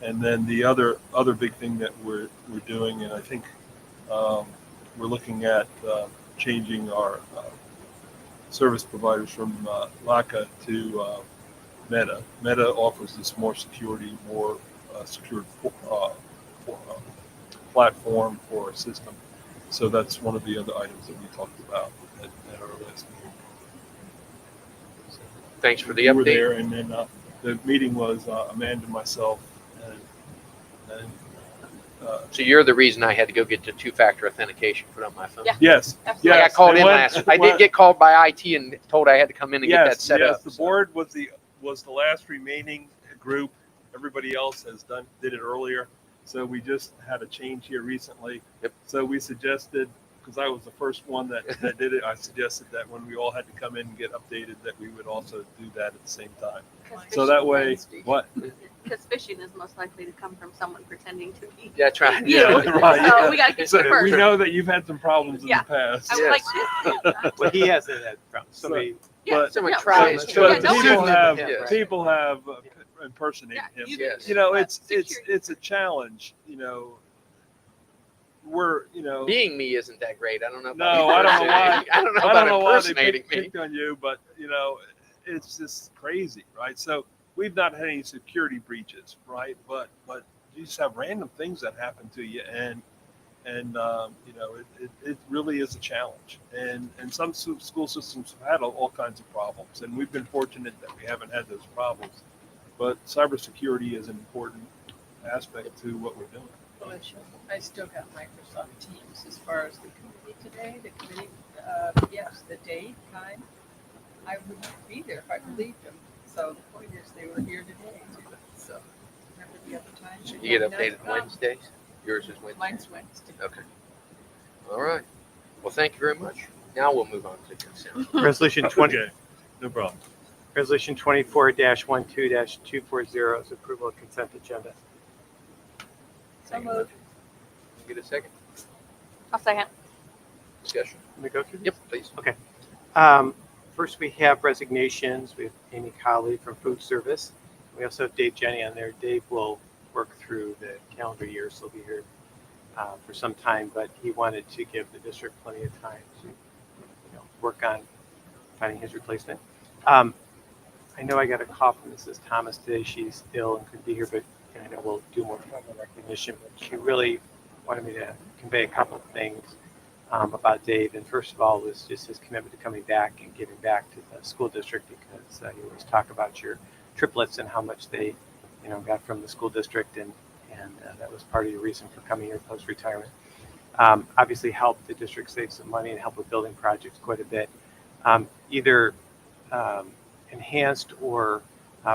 And then the other big thing that we're doing, and I think we're looking at changing our service providers from LACA to Meta. Meta offers this more security, more secured platform for our system. So that's one of the other items that we talked about at our last meeting. So Thanks for the you were update. there, and then the meeting was Amanda, myself, and So you're the reason I had to go get the 2-factor authentication put on my phone. Yeah. yes, I yes, got called it in went- I did get called by IT and told I had to come in and get that set up. The so. board was the last remaining group. Everybody else did it earlier. So we just had a change here recently. Yep. So we suggested, because I was the first one that did it, I suggested that when we all had to come in and get updated, that we would also do that at the same time. So that way, what? Because phishing is most likely to come from someone pretending to be. That's right. You. Yeah, right. So yeah. we gotta get So you first. we know that you've had some problems in Yeah. the past. I would like this. Well, he hasn't had problems. Somebody, But- Someone no, tries. But Yeah, no people one- have Yes. people have impersonated Yeah, him. you Yes. do, know, but it's security- a challenge. We're Being me isn't that great. I don't know. No, I don't know why. I don't know I about don't know why they impersonating me. picked on you, but it's just crazy, right? So we've not had any security breaches, right? But you just have random things that happen to you, and it really is a challenge. And some school systems have had all kinds of problems, and we've been fortunate that we haven't had those problems. But cybersecurity is an important aspect to what we're doing. I still got Microsoft Teams as far as the committee today. The committee, yes, the date, time. I wouldn't be there if I believed them. So the point is, they were here today. So remember the other time? So you get updated Wednesdays? Yours is Wednesday? Mine's Wednesday. Okay. All right. Well, thank you very much. Now we'll move on to consent. Resolution 20, Okay, no problem. Resolution 24-12-240 is approval of consent agenda. So moved. Get a second? I'll second. Discussion. Let me go through Yep, these? please. Okay. First, we have resignations. We have Amy Colley from Food Service. We also have Dave Jenny on there. Dave will work through the calendar year, so he'll be here for some time, but he wanted to give the district plenty of time to work on finding his replacement. I know I got a call from Mrs. Thomas today. She's ill and couldn't be here, but I know we'll do more formal recognition. But she really wanted me to convey a couple of things about Dave. And first of all, was just his commitment to coming back and giving back to the school district, because you always talk about your triplets and how much they, got from the school district, and that was part of your reason for coming here post-retirement. Obviously helped the district save some money and help with building projects quite a bit. Either enhanced or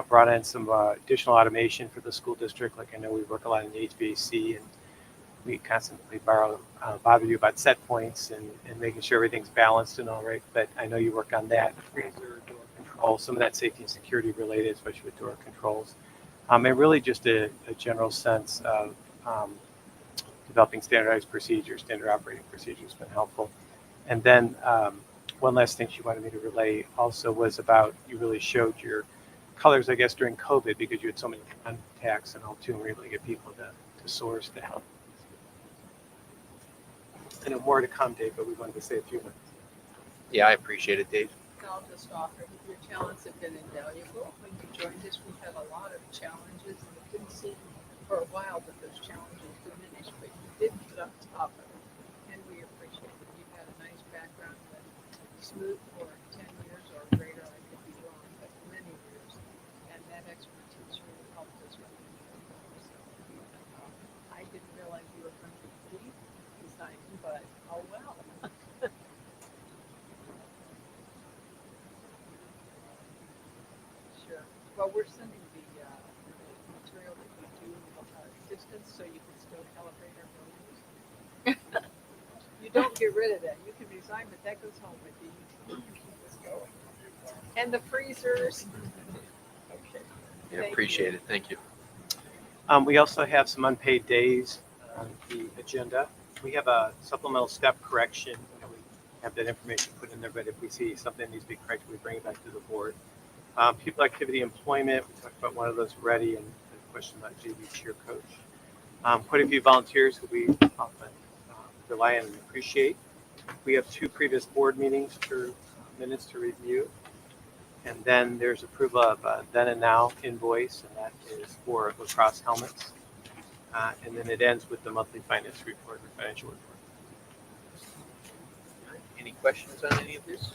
brought in some additional automation for the school district. Like I know we work a lot in the HVAC, and we constantly bother you about set points and making sure everything's balanced and all right. But I know you work on that. Freezer, door control, some of that safety and security related, especially with door controls. And really just a general sense of developing standardized procedures, standard operating procedures has been helpful. And then one last thing she wanted me to relay also was about, you really showed your colors, I guess, during COVID, because you had so many contacts and all too, and were able to get people to source to help. I know more to come, Dave, but we wanted to say a few minutes. Yeah, I appreciate it, Dave. I'll just offer that your talents have been invaluable. When you joined us, we had a lot of challenges, and it didn't seem for a while that those challenges diminished, but you did get on top of it, and we appreciate it. You've had a nice background, but smooth for 10 years or greater, I could be wrong, but many years, and that expertise really helped us when we needed it. So, I didn't realize you were from the design, but oh well. Sure. Well, we're sending the material that we do distance, so you can still calibrate our buildings. You don't get rid of that. You can resign, but that goes home with you. You can keep this going. And the freezers. Okay. Yeah, Thank appreciate you. it. Thank you. We also have some unpaid days on the agenda. We have a supplemental step correction. We have that information put in there, but if we see something needs to be corrected, we bring it back to the board. People activity employment, we talked about one of those already, and a question about JV cheer coach. Quite a few volunteers who we often rely on and appreciate. We have 2 previous board meetings for minutes to review. And then there's approval of then and now invoice, and that is for lacrosse helmets. And then it ends with the monthly finance report or financial report. Any questions on any of this?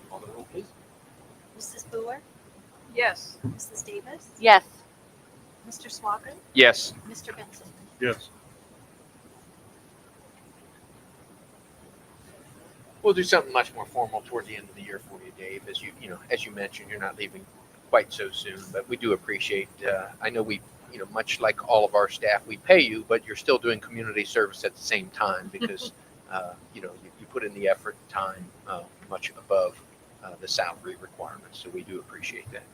Call the roll, please. Mrs. Brewer, Yes. Mrs. Davis, Yes. Mr. Swager, Yes. Mr. Benson. Yes. We'll do something much more formal toward the end of the year for you, Dave. As you mentioned, you're not leaving quite so soon, but we do appreciate. I know we, much like all of our staff, we pay you, but you're still doing community service at the same time because, you put in the effort and time much above the salary requirements. So we do appreciate that.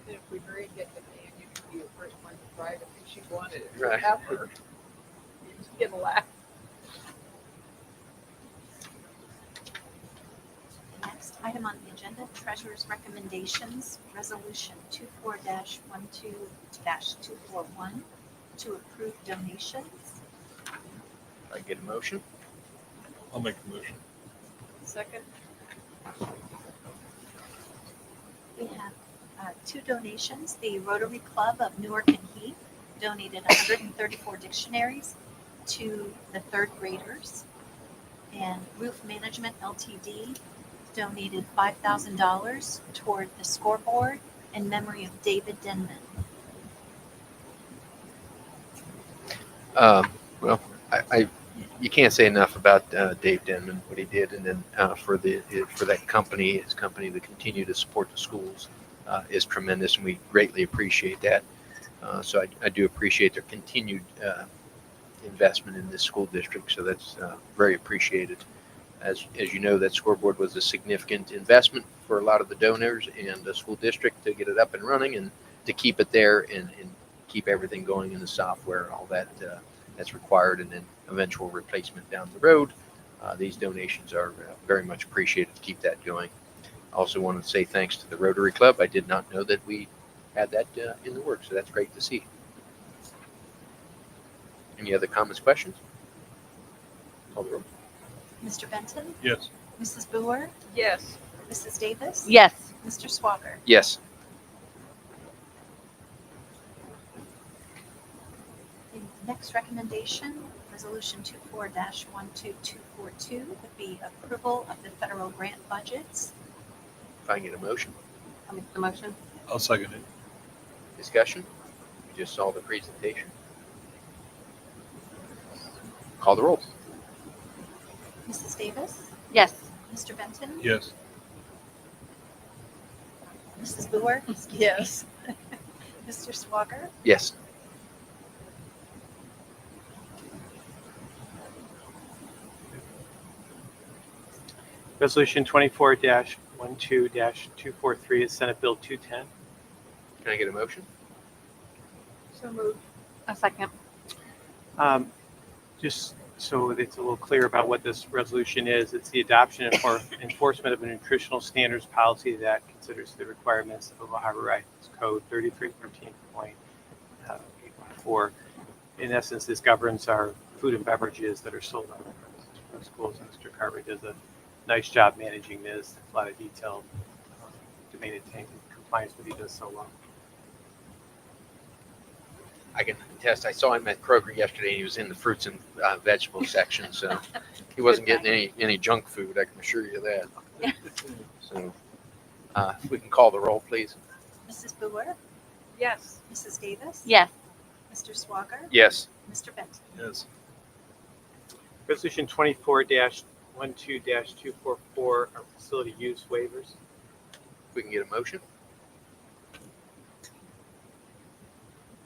And if we really get the man, you can be the first one to drive it if she wanted it. Right. Forever. You just get a laugh. The next item on the agenda, Treasurer's Recommendations, Resolution 24-12-241 to approve donations. I get a motion. I'll make the motion. Second. We have 2 donations. The Rotary Club of Newark and Heath donated 134 dictionaries to the 3rd graders. And Roof Management LTD donated $5,000 toward the scoreboard in memory of David Denman. Well, you can't say enough about Dave Denman, what he did, and then for that company, his company to continue to support the schools is tremendous, and we greatly appreciate that. So I do appreciate their continued investment in this school district. So that's very appreciated. As you know, that scoreboard was a significant investment for a lot of the donors and the school district to get it up and running and to keep it there and keep everything going in the software, all that that's required, and then eventual replacement down the road. These donations are very much appreciated to keep that going. I also want to say thanks to the Rotary Club. I did not know that we had that in the works, so that's great to see. Any other comments, questions? Call the roll. Mr. Benton? Yes. Mrs. Boer? Yes. Mrs. Davis? Yes. Mr. Swager? Yes. The next recommendation, Resolution 24-12242, would be approval of the federal grant budgets. If I can get a motion. I'll make the motion. I'll second it. Discussion? We just saw the presentation. Call the roll. Mrs. Davis? Yes. Mr. Benton? Yes. Mrs. Boer? Yes. Mr. Swager? Yes. Resolution 24-12-243 is Senate Bill 210. Can I get a motion? So moved. A second. Just so it's a little clear about what this resolution is, it's the adoption and enforcement of a nutritional standards policy that considers the requirements of Ohio Revised Code 3313.814. In essence, this governs our food and beverages that are sold on the premises from schools. And Mr. Carver does a nice job managing this. A lot of detail to maintain compliance, but he does so well. I can attest. I saw him at Kroger yesterday. And he was in the fruits and vegetables section, so he wasn't getting any junk food. I can assure you that. So, if we can call the roll, please. Mrs. Boer? Yes. Mrs. Davis? Yes. Mr. Swager? Yes. Mr. Benton? Yes. Resolution 24-12-244 are facility use waivers. If we can get a motion.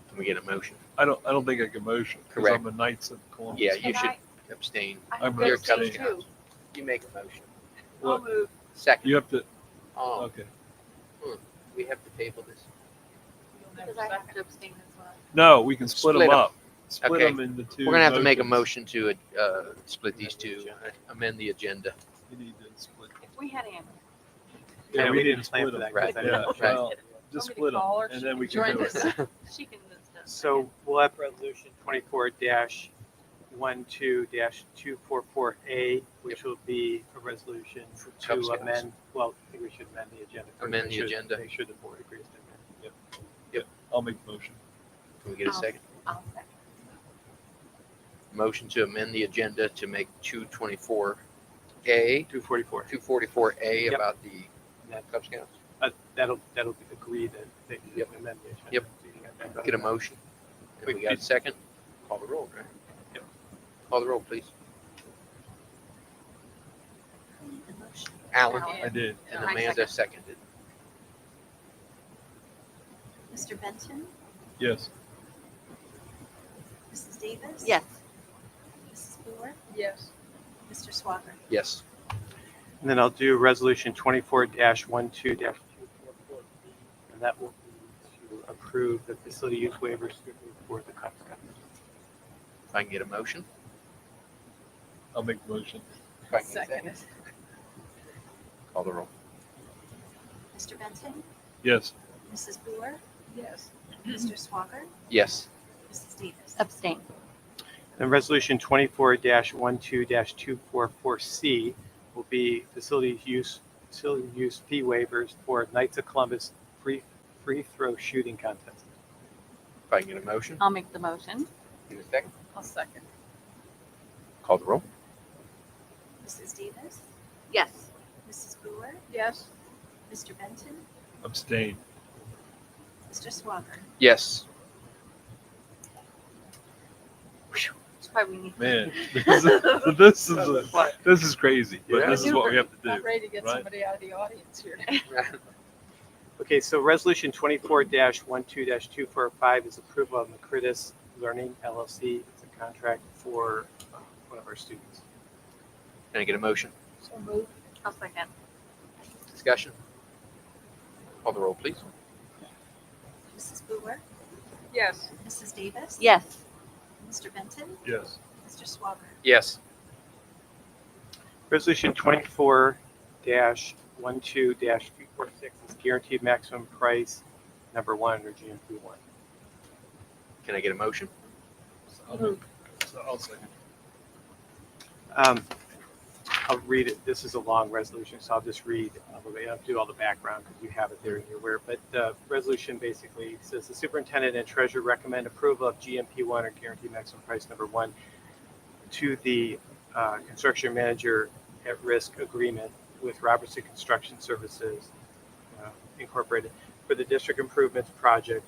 Can we get a motion? I don't think I can motion because Correct. I'm a Knights of Columbus. Yeah, you Can should I- abstain. I'm You're abstaining. Cub Scouts. You make a motion. I'll Well, move. Second. You have to, Oh, okay. we have to table this. You'll never Because I have second. to abstain as well. No, we can split Split them 'em. up. Split Okay. them into two. We're gonna have to make a motions. motion to split these two, amend the agenda. You need to split. If we had Amber. Yeah, we didn't plan split for 'em. that. 'cause Right. I Yeah, didn't- well, Want just me to split them call her? and She then we can can join do us. it. She can discuss. So we'll have resolution 24-12-244A, which will be a resolution Cub to Scouts. amend, well, I think we should amend the agenda. first. Amend the Make sure- agenda. Make sure the board agrees to amend. I'll make the motion. Can we get a second? I'll second. Motion to amend the agenda to make 224A, 244. 244A Yep. about the That- Cub Scouts. That'll agree that they can Yep. amend the agenda. Yep. So you can amend Get a that. motion. If we got a second, call the roll, right? Yep. Call the roll, please. The motion. Alan I did. and I Amanda seconded. Mr. Benton? Yes. Mrs. Davis? Yes. Mrs. Boer? Yes. Mr. Swager? Yes. And then I'll do resolution 24-12-244B, and that will be to approve the facility use waivers for the Cub Scouts. If I can get a motion. I'll make the motion. If I can get a Second. second. Call the roll. Mr. Benton? Yes. Mrs. Boer? Yes. Mr. Swager? Yes. Mrs. Davis? Abstain. And resolution 24-12-244C will be facility use fee waivers for Knights of Columbus free throw shooting contest. If I can get a motion. I'll make the motion. Get a second. I'll second. Call the roll. Mrs. Davis? Yes. Mrs. Boer? Yes. Mr. Benton? Abstain. Mr. Swager? Yes. That's why we need. Man, this is crazy, but Yeah. this is what we have to I'm do. ready to get right? somebody out of the audience here. Okay, so resolution 24-12-245 is approval of McCritis Learning LLC. It's a contract for one of our students. Can I get a motion? So moved. I'll second. Discussion? Call the roll, please. Mrs. Boer? Yes. Mrs. Davis? Yes. Mr. Benton? Yes. Mr. Swager? Yes. Resolution 24-12-346 is guaranteed maximum price number 1 under GMP 1. Can I get a motion? I'll second. I'll read it. This is a long resolution, so I'll just read all the way up, do all the background because you have it there and you're aware. But the resolution basically says the superintendent and treasurer recommend approval of GMP 1 or guaranteed maximum price number 1 to the construction manager at risk agreement with Robertson Construction Services Incorporated for the district improvements project,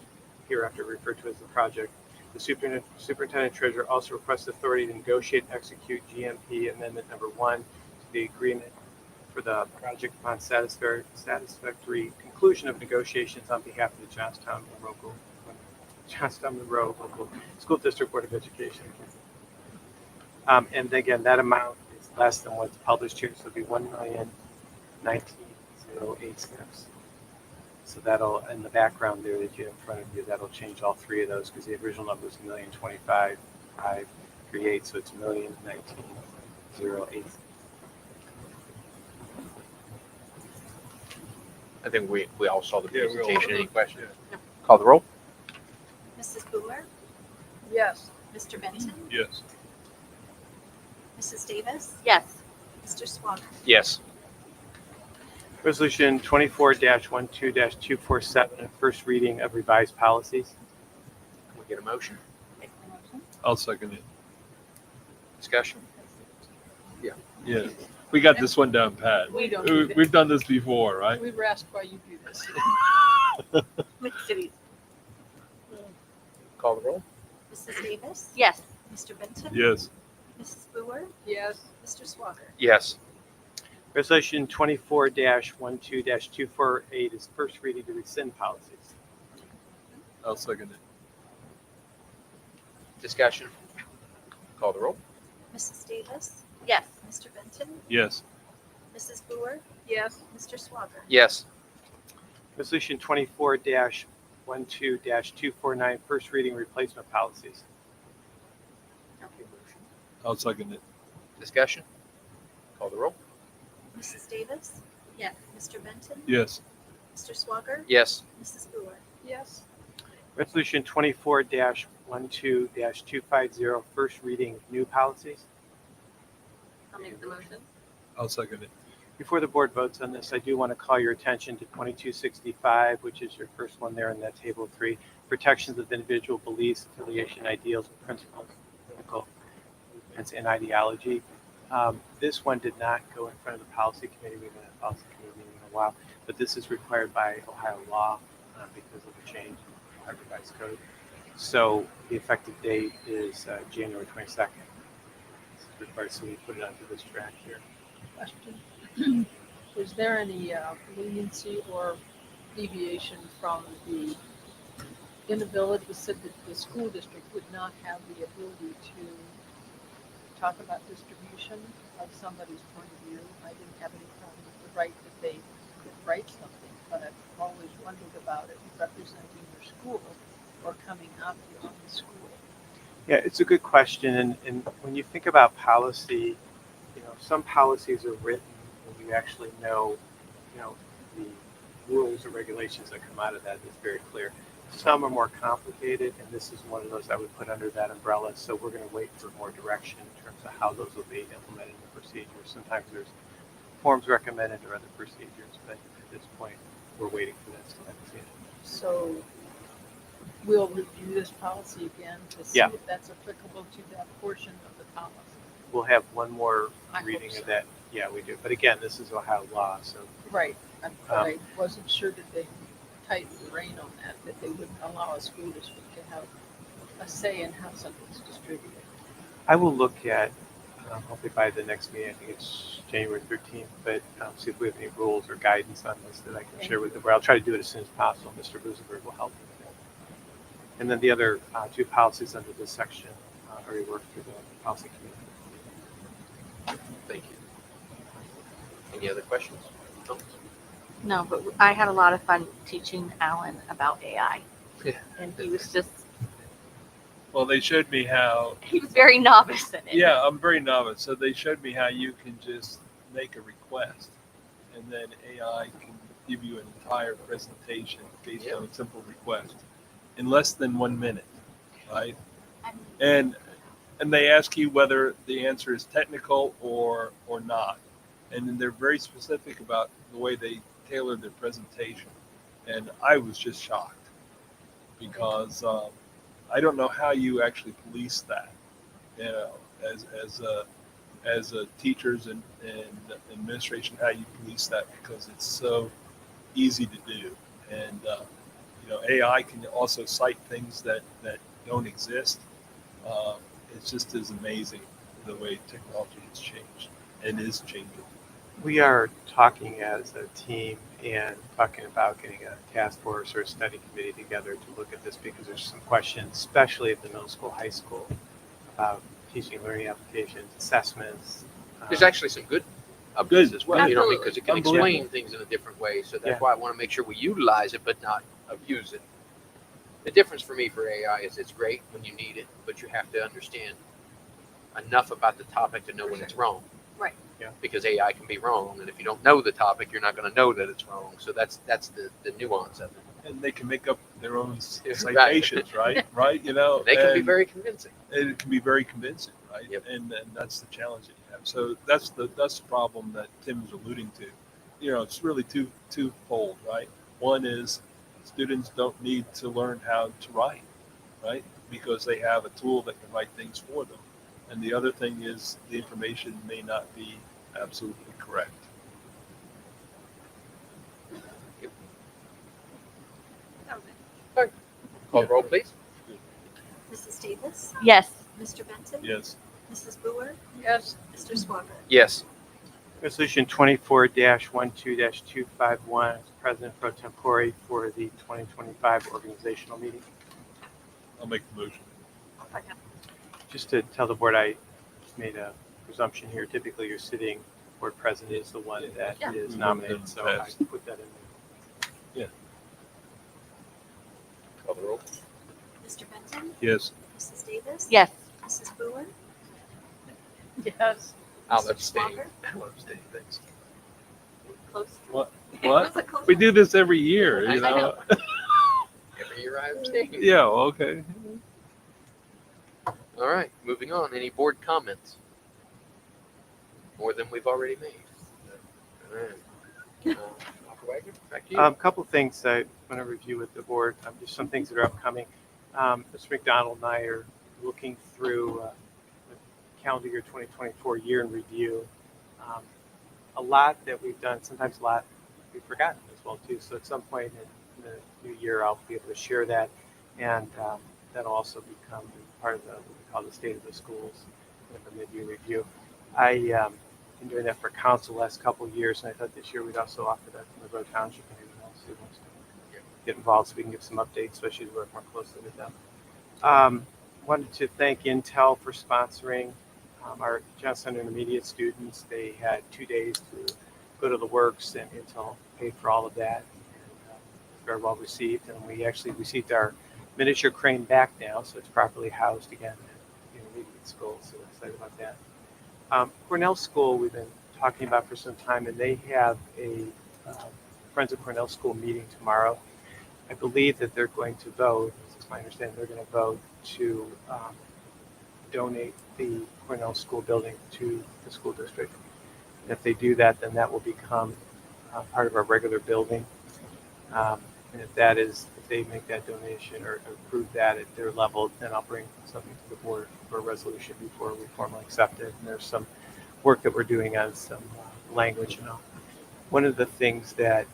hereafter referred to as the project. The superintendent treasurer also requests authority to negotiate and execute GMP amendment number 1 to the agreement for the project upon satisfactory conclusion of negotiations on behalf of the Johnstown-Monroe local school district board of education. And again, that amount is less than what's published here, so it'll be $1,019,008. So that'll, in the background there that you have in front of you, that'll change all three of those because the original number was $1,025,538, so it's $1,019,008. I think we all saw the Yeah, we all- presentation. Any questions? Yeah. Call the roll. Mrs. Booher? Yes. Mr. Benton? Yes. Mrs. Davis? Yes. Mr. Swager? Yes. Resolution 24-12-247, first reading of revised policies. Can we get a motion? I'll second it. Discussion? Yeah. We got this one down pat. We don't do that. We've done this before, right? We were asked why you do this. Call the roll. Mrs. Davis? Yes. Mr. Benton? Yes. Mrs. Booher? Yes. Mr. Swager? Yes. Resolution 24-12-248 is first reading to rescind policies. I'll second it. Discussion? Call the roll. Mrs. Davis? Yes. Mr. Benton? Yes. Mrs. Booher? Yes. Mr. Swager? Yes. Resolution 24-12-249, first reading replacement policies. I'll second it. Discussion? Call the roll. Mrs. Davis? Yes. Mr. Benton? Yes. Mr. Swager? Yes. Mrs. Booher? Yes. Resolution 24-12-250, first reading new policies. I'll make the motion. I'll second it. Before the board votes on this, I do want to call your attention to 2265, which is your first one there in that table of 3, protections of individual beliefs, affiliation, ideals, and principles, political movements, and ideology. This one did not go in front of the policy committee. We've been at the policy committee meeting in a while, but this is required by Ohio law because of the change in our revised code. So the effective date is January 22nd. This is required, so we put it onto this track here. Question. Is there any leniency or deviation from the inability, said that the school district would not have the ability to talk about distribution of somebody's point of view? I didn't have any problem with the right that they could write something, but I've always wondered about it representing your school or coming out on the school. Yeah, it's a good question. And when you think about policy, some policies are written when you actually know, the rules or regulations that come out of that is very clear. Some are more complicated, and this is one of those I would put under that umbrella. So we're going to wait for more direction in terms of how those will be implemented in the procedures. Sometimes there's forms recommended or other procedures, but at this point, we're waiting for that. So we'll review this policy again to see Yeah. if that's applicable to that portion of the policy. We'll have one more I hope reading so. of that. Yeah, we do. But again, this is Ohio law, so Right. I wasn't sure that they tightened the rein on that they wouldn't allow a school district to have a say in how something's distributed. I will look at, hopefully by the next meeting, I think it's January 13th, but see if we have any rules or guidance on this that I can share with the board. I'll try to do it as soon as possible. Mr. Rosenberg will help me with that. And then the other two policies under this section already worked through the policy committee. Thank you. Any other questions? No, but I had a lot of fun teaching Alan about AI. Yeah. And he was just Well, they showed me how. He was very novice in it. Yeah, I'm very novice. So they showed me how you can just make a request, and then AI can give you an entire presentation based on a simple request in less than 1 minute, right? And they ask you whether the answer is technical or not, and then they're very specific about the way they tailor their presentation. And I was just shocked because I don't know how you actually police that, you know, as teachers and administration, how you police that, because it's so easy to do. And you know, AI can also cite things that don't exist. It's just as amazing the way technology has changed and is changing. We are talking as a team and talking about getting a task force or a study committee together to look at this, because there's some questions, especially at the middle school, high school, about teaching, learning applications, assessments. There's actually some good of this as well, you know, Absolutely. because it can explain things in a different way. So that's Yeah. why I want to make sure we utilize it, but not abuse it. The difference for me for AI is it's great when you need it, but you have to understand enough about the topic to know when it's wrong. Right. Yeah. Because AI can be wrong, and if you don't know the topic, you're not going to know that it's wrong. So that's the nuance of it. And they can make up their own Right. citations, right? Right? You know, They can be and very convincing. it can be very convincing, right? Yep. And that's the challenge that you have. So that's the problem that Tim's alluding to. You know, it's really twofold, right? One is students don't need to learn how to write, right? Because they have a tool that can write things for them. And the other thing is the information may not be absolutely correct. Call the roll, please. Mrs. Davis? Yes. Mr. Benson? Yes. Mrs. Brewer? Yes. Mr. Swager? Yes. Resolution 24-12-251, President Pro Tempore for the 2025 organizational meeting. I'll make the motion. Just to tell the board, I made a presumption here. Typically, your sitting board president is the one that Yeah. is nominated, so I put that in there. Call the roll. Mr. Benson? Yes. Mrs. Davis? Yes. Mrs. Brewer? Yes. I'll Mr. abstain. Swager? I'll abstain, thanks. Close. What? It was a close We one. do this every year, you I know? know. Every year I abstain. Yeah, okay. All right, moving on. Any board comments? More than we've already made. All right. Dr. Wagner, back to you. A couple of things I want to review with the board, just some things that are upcoming. Mr. McDonald and I are looking through the calendar year 2024 year in review. A lot that we've done, sometimes a lot we've forgotten as well too. So at some point in the new year, I'll be able to share that, and that'll also become part of what we call the state of the schools with the mid-year review. I been doing that for council the last couple of years, and I thought this year we'd also offer that to Monroe Township and anyone else who wants to get involved, so we can give some updates, especially as we work more closely with them. Wanted to thank Intel for sponsoring our Johnstown Intermediate students. They had 2 days to go to the works, and Intel paid for all of that. And, very well received, and we actually received our miniature crane back now, so it's properly housed again at the intermediate school. So we're excited about that. Cornell School, we've been talking about for some time, and they have a Friends of Cornell School meeting tomorrow. I believe that they're going to vote, this is my understanding, they're going to vote to donate the Cornell School building to the school district. And if they do that, then that will become part of our regular building. And if they make that donation or approve that at their level, then I'll bring something to the board for a resolution before we formally accept it. And there's some work that we're doing on some language and all. One of the things that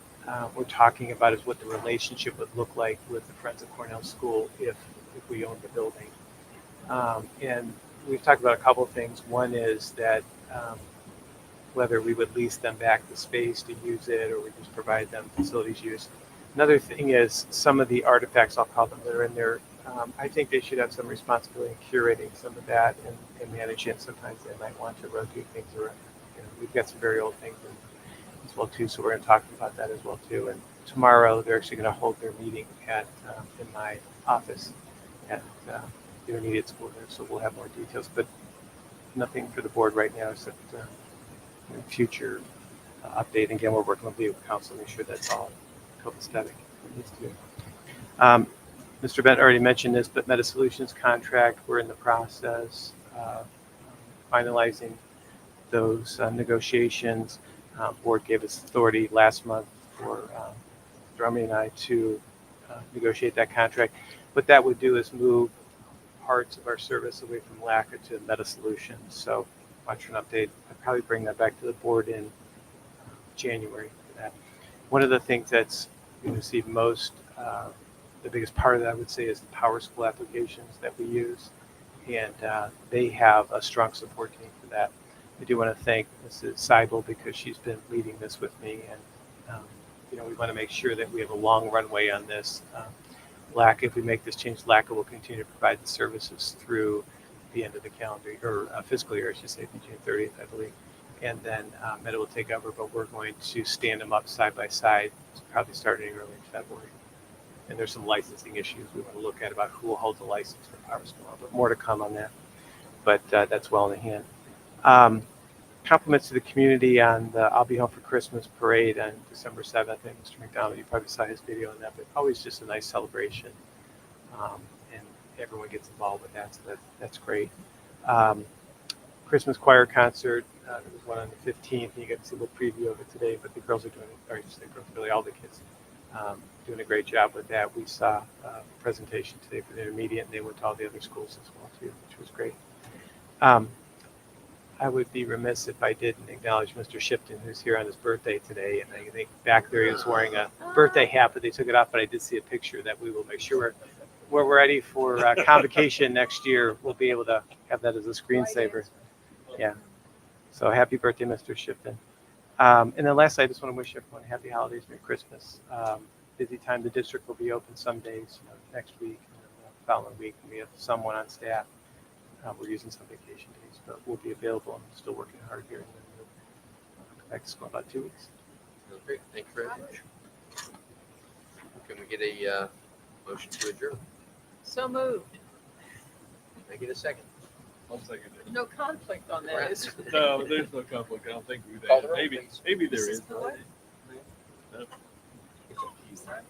we're talking about is what the relationship would look like with the Friends of Cornell School if we own the building. And we've talked about a couple of things. One is that whether we would lease them back the space to use it or we just provide them facilities use. Another thing is some of the artifacts, I'll call them, that are in there. I think they should have some responsibility in curating some of that and managing it. Sometimes they might want to rotate things around. We've got some very old things as well too, so we're going to talk about that as well too. And tomorrow they're actually going to hold their meeting in my office at intermediate school there, so we'll have more details, but nothing for the board right now except future update. Again, we're working with legal counsel to make sure that's all copacetic. Mr. Bent already mentioned this, but Meta Solutions contract, we're in the process of finalizing those negotiations. Board gave us authority last month for Jeremy and I to negotiate that contract. What that would do is move parts of our service away from LACA to Meta Solutions. So watch for an update. I'll probably bring that back to the board in January for that. One of the things that's going to see most, the biggest part of that I would say is the Power School applications that we use. And they have a strong support team for that. I do want to thank Mrs. Seibel because she's been leading this with me. And, we want to make sure that we have a long runway on this. LACA, if we make this change, LACA will continue to provide the services through the end of the calendar, or fiscal year, I should say, June 30th, I believe. And then Meta will take over, but we're going to stand them up side by side, probably starting early in February. And there's some licensing issues we want to look at about who will hold the license for Power School, but more to come on that. But that's well in hand. Compliments to the community on the I'll Be Home for Christmas parade on December 7th. And Mr. McDonald, you probably saw his video on that, but always just a nice celebration. And everyone gets involved with that, so that's great. Christmas choir concert, there was one on the 15th, and you got to see a little preview of it today, but the girls are doing, or just the girls, really all the kids, doing a great job with that. We saw a presentation today for the intermediate, and they went to all the other schools as well, too, which was great. I would be remiss if I didn't acknowledge Mr. Shipton, who's here on his birthday today. And I think back there he was wearing a birthday hat, but they took it off. But I did see a picture that we will make sure we're ready for convocation next year. We'll be able to have that as a screensaver. Yeah. So happy birthday, Mr. Shipton. And then lastly, I just want to wish everyone happy holidays, Merry Christmas. Busy time. The district will be open some days, next week, and then the following week. We have someone on staff. We're using some vacation days, but we'll be available and still working hard here. And then we'll come back to school in about 2 weeks. Great. Thank you very much. Can we get a motion to adjourn? So moved. Can I get a second? I'll second it. No conflict on that, is there? No, there's no conflict. I don't think we've Call had. the roll, Maybe there Mrs. is. Boyd? No.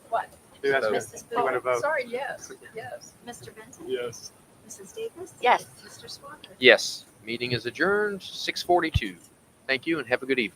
What? Who has to- Mrs. you want to Boyd? vote? Sorry, yes, yes. Mr. Benton? Yes. Mrs. Davis? Yes. Mr. Swander? Yes. Meeting is adjourned, 6:42. Thank you and have a good evening.